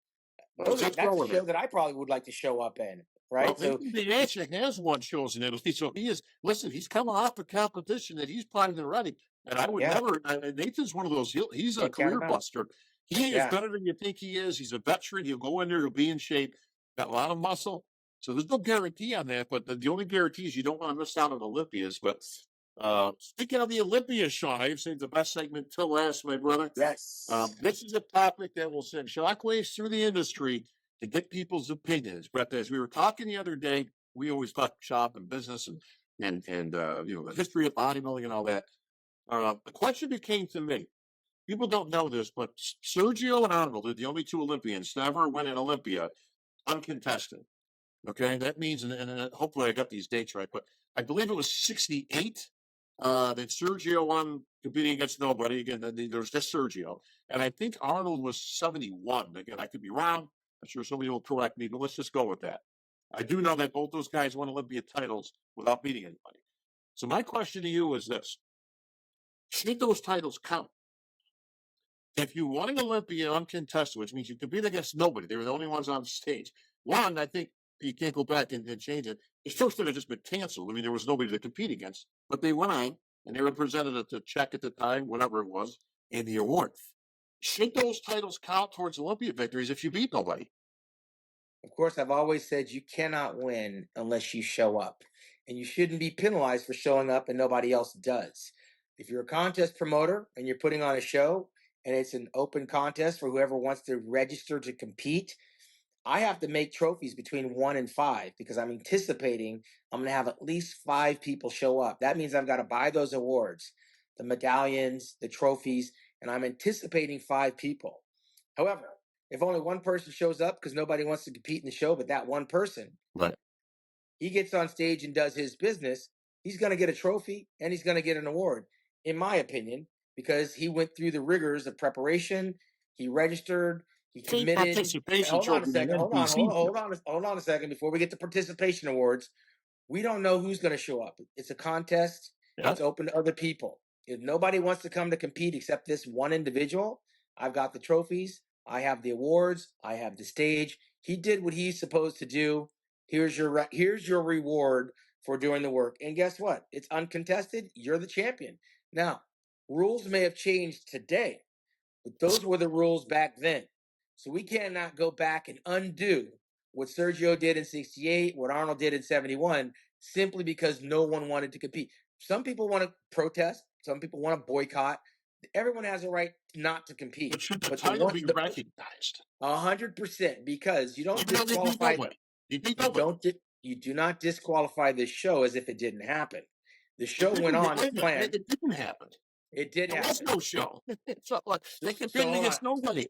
that's a show that I probably would like to show up in, right? Well, so Diasha has won shows in Italy, so he's coming off a competition that he's playing already. And I would never. Nathan's one of those. He's a career buster. He is better than you think he is. He's a veteran. He'll go in there. He'll be in shape. Got a lot of muscle. So there's no guarantee on that. But the only guarantee is you don't want to miss out on Olympias. But speaking of the Olympia, Shawn, I've saved the best segment till last, my brother. Yes. This is a topic that will send shockwaves through the industry to get people's opinions. But as we were talking the other day, we always talk shop and business and the history of bodybuilding and all that. The question that came to me, people don't know this, but Sergio and Arnold are the only 2 Olympians to ever win an Olympia uncontested. Okay, that means, and hopefully I got these dates right, but I believe it was 68 that Sergio won competing against nobody. Again, there was just Sergio. And I think Arnold was 71. Again, I could be wrong. I'm sure somebody will correct me, but let's just go with that. I do know that both those guys won Olympia titles without beating anybody. So my question to you is this: should those titles count? If you won an Olympia uncontested, which means you compete against nobody, they were the only ones on stage. One, I think you can't go back and change it. The show should have just been canceled. I mean, there was nobody to compete against, but they went on and they were presented a check at the time, whatever it was, and the award. Should those titles count towards Olympia victories if you beat nobody? Of course, I've always said you cannot win unless you show up, and you shouldn't be penalized for showing up and nobody else does. If you're a contest promoter and you're putting on a show and it's an open contest for whoever wants to register to compete, I have to make trophies between 1 and 5 because I'm anticipating I'm going to have at least 5 people show up. That means I've got to buy those awards, the medallions, the trophies, and I'm anticipating 5 people. However, if only one person shows up because nobody wants to compete in the show, but that one person, Right. he gets on stage and does his business, he's going to get a trophy and he's going to get an award, in my opinion, because he went through the rigors of preparation. He registered, he committed. Participation Hold on a trophy, second. the NPC. Hold on a second. Before we get to participation awards, we don't know who's going to show up. It's a contest. Yeah. It's open to other people. If nobody wants to come to compete except this one individual, I've got the trophies. I have the awards. I have the stage. He did what he's supposed to do. Here's your reward for doing the work. And guess what? It's uncontested. You're the champion. Now, rules may have changed today, but those were the rules back then. So we cannot go back and undo what Sergio did in 68, what Arnold did in 71, simply because no one wanted to compete. Some people want to protest. Some people want to boycott. Everyone has a right not to compete. But should the title be recognized? 100%, because you don't Even though they beat disqualify. nobody. You beat nobody. You do not disqualify this show as if it didn't happen. The show went on as planned. It didn't happen. It did There was happen. no show. It's not like they competed against nobody.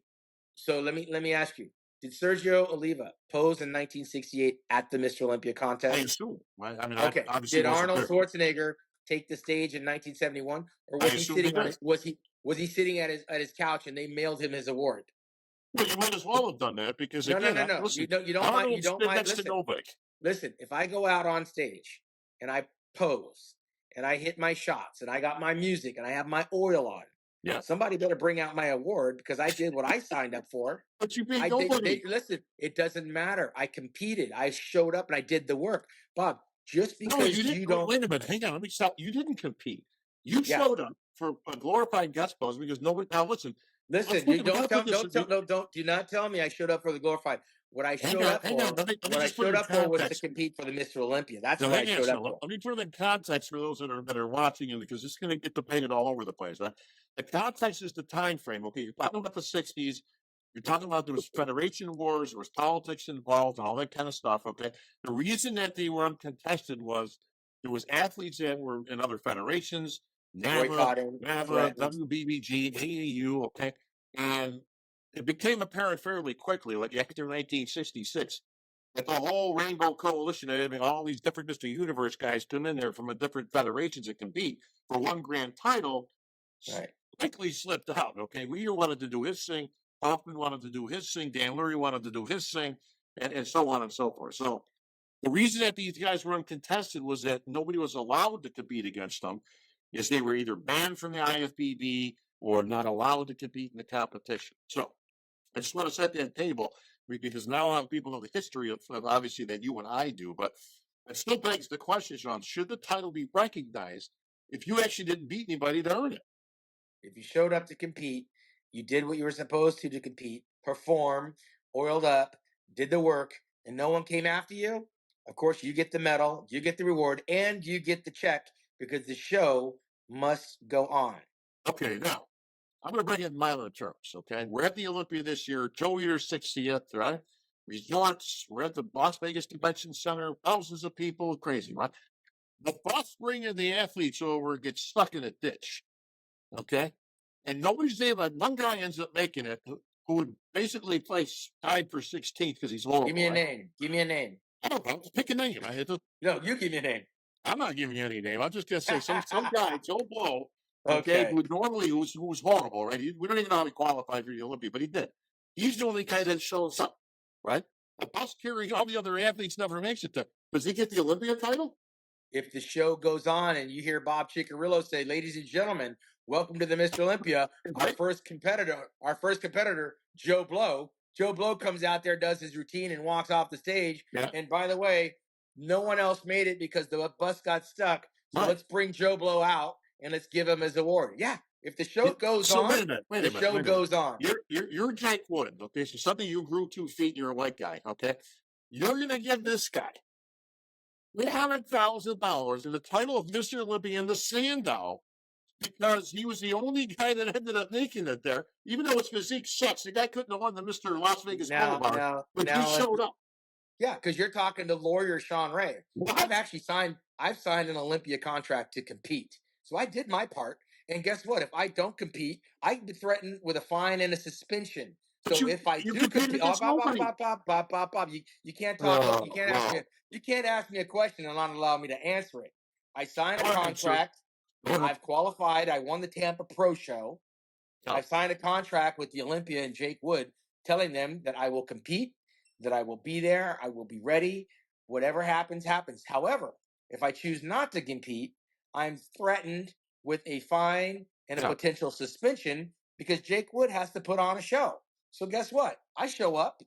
So let me ask you: did Sergio Oliva pose in 1968 at the Mr. Olympia contest? I assume. I mean, Okay. obviously Did Arnold Schwarzenegger take the stage in 1971, or was he sitting on was he sitting at his couch and they mailed him his award? Well, you might as well have done that because No. listen, You don't mind. Listen, listen, if I go out on stage and I pose and I hit my shots and I got my music and I have my oil on, yeah, somebody better bring out my award because I did what I signed up for. But you beat nobody. Listen, it doesn't matter. I competed. I showed up and I did the work. Bob, just because you don't. Wait a minute. Hang on. Let me stop. You didn't compete. You showed up for a glorified guest pose because nobody. Now listen. Listen, do not tell me I showed up for the glorified. What I showed up for was to compete for the Mr. Olympia. That's what I showed up for. Let me put it in context for those that are watching you because it's going to get debated all over the place. Right? The context is the time frame. Okay, you're talking about the 60s. You're talking about there was federation wars, there was politics involved, and all that kind of stuff. Okay, the reason that they were uncontested was there was athletes that were in other federations. NAVA, WBBG, AAU, okay? And it became apparent fairly quickly, like after 1966, that the whole Rainbow Coalition, I mean, all these different Mr. Universe guys come in there from a different federations that compete for one grand title, quickly slipped out, okay? Weir wanted to do his thing, Hoffman wanted to do his thing, Dan Lurie wanted to do his thing, and so on and so forth. So the reason that these guys were uncontested was that nobody was allowed to compete against them. Is they were either banned from the IFBB or not allowed to compete in the competition. So I just want to set that table because now a lot of people know the history of obviously that you and I do, but it still begs the question, Shawn, should the title be recognized if you actually didn't beat anybody to earn it? If you showed up to compete, you did what you were supposed to compete, perform, oiled up, did the work, and no one came after you, of course you get the medal, you get the reward, and you get the check because the show must go on. Okay, now I'm going to bring it in my terms. Okay, we're at the Olympia this year, Joe Year's 60th, right? Resorts, we're at the Las Vegas Convention Center, thousands of people, crazy, right? The bus bringing the athletes over gets stuck in a ditch, okay? And nobody's able. One guy ends up making it, who would basically place tied for 16th because he's low. Give me a name. Give me a name. I don't know. Pick a name. No, you give me a name. I'm not giving you any name. I'm just gonna say some guy, Joe Blow, okay, who normally who's horrible, right? We don't even know how he qualified for the Olympia, but he did. He's the only guy that shows up, right? The bus carrying all the other athletes never makes it there. Does he get the Olympia title? If the show goes on and you hear Bob Ciccarello say, "Ladies and gentlemen, welcome to the Mr. Olympia," our first competitor, Joe Blow. Joe Blow comes out there, does his routine, and walks off the stage. Yeah. And by the way, no one else made it because the bus got stuck. So let's bring Joe Blow out and let's give him his award. Yeah, if the show goes on, the show goes on. You're Jake Wood, okay? So something you grew 2 feet and you're a white guy, okay? You're gonna give this guy $300,000 and the title of Mr. Olympia in the Sandow because he was the only guy that ended up making it there, even though his physique sucks. The guy couldn't have won the Mr. Las Vegas Boulevard, but he showed up. Yeah, because you're talking to lawyer Shawn Ray. What? I've signed an Olympia contract to compete. So I did my part. And guess what? If I don't compete, I can be threatened with a fine and a suspension. So if I do compete, you can't talk. You can't ask me a question and not allow me to answer it. I signed a contract. I've qualified. I won the Tampa Pro Show. I've signed a contract with the Olympia and Jake Wood, telling them that I will compete, that I will be there, I will be ready. Whatever happens, happens. However, if I choose not to compete, I'm threatened with a fine and a potential suspension because Jake Wood has to put on a show. So guess what? I show up,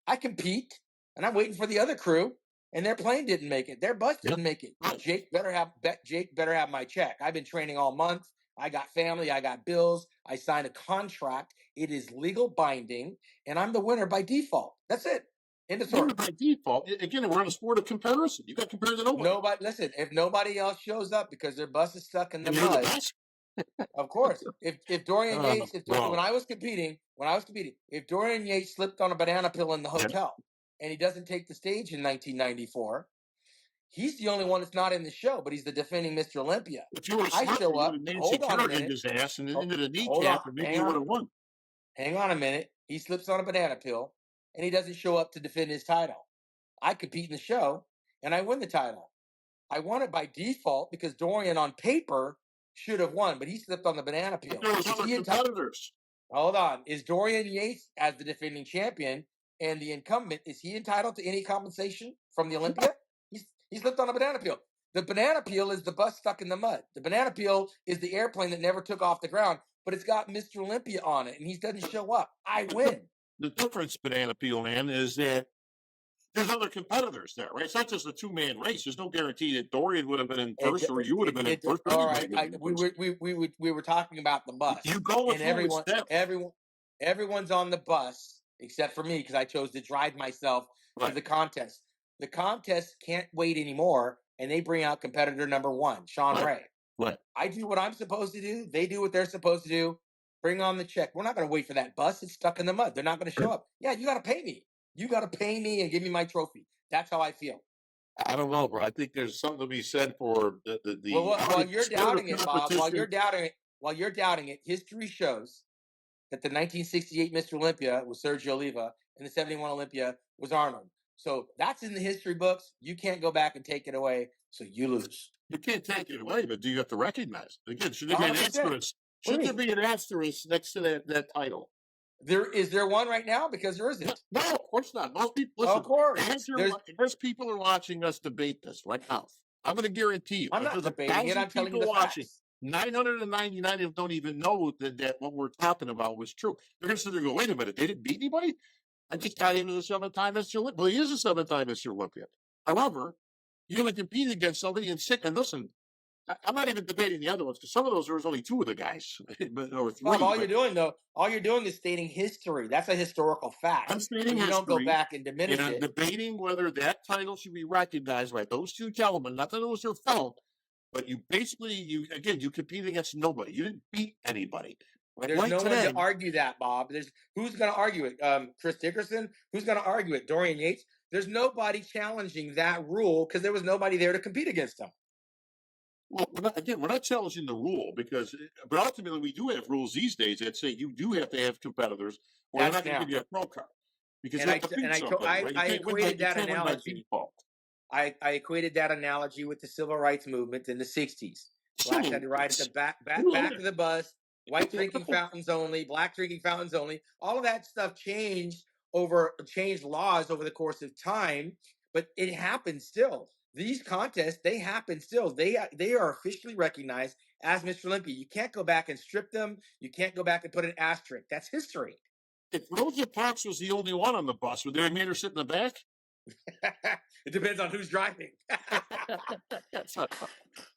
I compete, and I'm waiting for the other crew, and their plane didn't make it. Their bus didn't make it. Jake better have my check. I've been training all month. I got family. I got bills. I signed a contract. It is legal binding, and I'm the winner by default. That's it. End of story. By default, again, we're in a sport of comparison. You got compared to nobody. Listen, if nobody else shows up because their bus is stuck in the mud, of course. If Dorian Yates, when I was competing, if Dorian Yates slipped on a banana peel in the hotel and he doesn't take the stage in 1994, he's the only one that's not in the show, but he's the defending Mr. Olympia. If you were smart, I show up. Hold on a minute. His ass and into the kneecap, and maybe he would have won. Hang on a minute. He slips on a banana peel, and he doesn't show up to defend his title. I compete in the show, and I win the title. I won it by default because Dorian, on paper, should have won, but he slipped on the banana peel. There was other competitors. Hold on. Is Dorian Yates, as the defending champion and the incumbent, is he entitled to any compensation from the Olympia? He slipped on a banana peel. The banana peel is the bus stuck in the mud. The banana peel is the airplane that never took off the ground, but it's got Mr. Olympia on it, and he doesn't show up. I win. The difference, banana peel man, is that there's other competitors there, right? It's not just a 2-man race. There's no guarantee that Dorian would have been in first or you would have been in first. All right, we were talking about the bus. You go with everyone's on the bus except for me because I chose to drive myself to the contest. The contest can't wait anymore, and they bring out competitor number 1, Shawn Ray. Right. I do what I'm supposed to do. They do what they're supposed to do. Bring on the check. We're not going to wait for that bus. It's stuck in the mud. They're not going to show up. Yeah, you got to pay me. You got to pay me and give me my trophy. That's how I feel. I don't know, bro. I think there's something to be said for the. While you're doubting it, Bob. While you're doubting it, history shows that the 1968 Mr. Olympia was Sergio Oliva and the 71 Olympia was Arnold. So that's in the history books. You can't go back and take it away. So you lose. You can't take it away, but do you have to recognize it? Again, should there be an asterisk? Should there be an asterisk next to that title? Is there one right now? Because there isn't. No, of course not. Most people, listen, of course. As people are watching us debate this right now, I'm going to guarantee you. I'm not debating it. I'm telling you the facts. 999 of them don't even know that what we're talking about was true. They're going to sit there and go, wait a minute, they didn't beat anybody? I just got into the 7-time Mr. Olympia. Well, he is a 7-time Mr. Olympia. However, you're going to compete against somebody and sick. And listen, I'm not even debating the other ones because some of those there was only 2 of the guys, or 3. Bob, all you're doing is stating history. That's a historical fact. I'm stating history. You don't go back and diminish it. I'm debating whether that title should be recognized by those 2 gentlemen. Not that it was their fault, but you compete against nobody. You didn't beat anybody. There's no one to argue that, Bob. Who's going to argue it? Chris Dickerson? Who's going to argue it? Dorian Yates? There's nobody challenging that rule because there was nobody there to compete against them. Well, we're not challenging the rule but ultimately we do have rules these days that say you do have to have competitors or they're not going to give you a pro card. Because I equated that analogy. I equated that analogy with the civil rights movement in the 60s. Blacks had to ride at the back of the bus. White drinking fountains only, black drinking fountains only. All of that stuff changed laws over the course of time, but it happens still. These contests, they happen still. They are officially recognized as Mr. Olympia. You can't go back and strip them. You can't go back and put an asterisk. That's history. If Rosa Parks was the only one on the bus, would they have made her sit in the back? It depends on who's driving.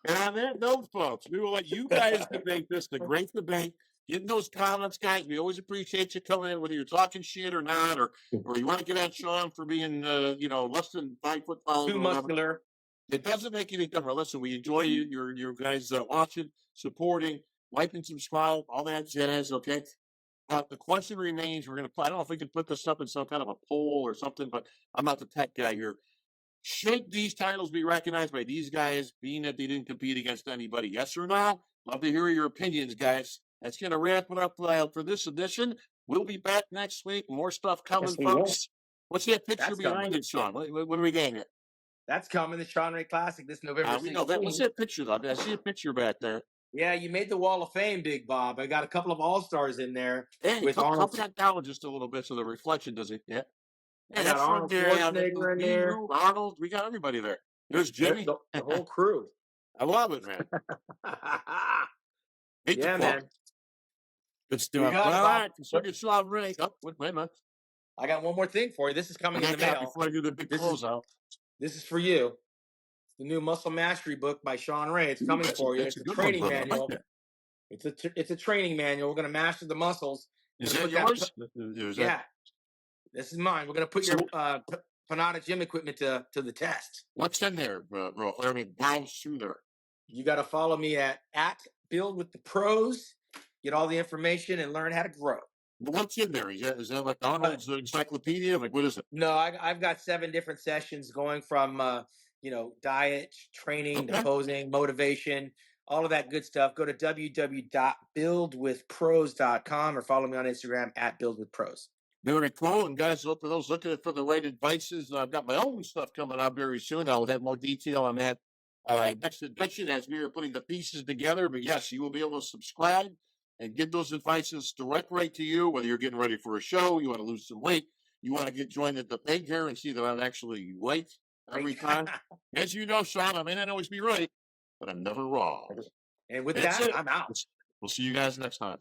And on that note, folks, we will let you guys debate this. The great debate. Get in those comments, guys. We always appreciate you coming in, whether you're talking shit or not, or you want to get at Shawn for being, less than 5 foot tall Too or whatever. muscular. It doesn't make any difference. Listen, we enjoy you, your guys watching, supporting, wiping some smile, all that jazz. Okay. The question remains. We're gonna. I don't know if we can put this up in some kind of a poll or something, but I'm not the tech guy here. Should these titles be recognized by these guys, being that they didn't compete against anybody? Yes or no? Love to hear your opinions, guys. That's going to wrap it up for this edition. We'll be back next week. More stuff coming, Yes, folks. What's that picture That's behind coming. it, Shawn? What are we getting at? That's coming. The Shawn Ray Classic this November 16th. We know that. What's that picture, though? I see a picture back there. Yeah, you made the Wall of Fame, Big Bob. I got a couple of All-Stars in there. Hey, with come Arnold. that down just a little bit so the reflection doesn't. Yeah. I got Arnold Schwarzenegger in there. Arnold, we got everybody there. There's Jimmy. The whole crew. I love it, man. Yeah, man. Good stuff. All right. Circuit Shawn Ray. Oh, wait a minute. I got one more thing for you. This is coming in the mail. Before I do the big closeout. This is for you. The new Muscle Mastery book by Shawn Ray. It's coming for you. It's a training manual. It's a training manual. We're going to master the muscles. Is that yours? Yeah. This is mine. We're going to put your Panada gym equipment to the test. What's in there, bro? I mean, down through there. You got to follow me at Build with the Pros. Get all the information and learn how to grow. But what's in there? Is that like Arnold's encyclopedia? Like, what is it? No, I've got 7 different sessions going from, diet, training, to posing, motivation, all of that good stuff. Go to www.buildwithpros.com or follow me on Instagram at buildwithpros. Very cool. And guys, look for those looking for the right advices. I've got my own stuff coming up very soon. I'll have more detail on that next edition as we are putting the pieces together. But yes, you will be able to subscribe and get those advices direct right to you, whether you're getting ready for a show, you want to lose some weight, you want to get joined at the peg here and see that I'm actually right every time. As you know, Shawn, I may not always be right, but I'm never wrong. And with that, I'm out. We'll see you guys next time.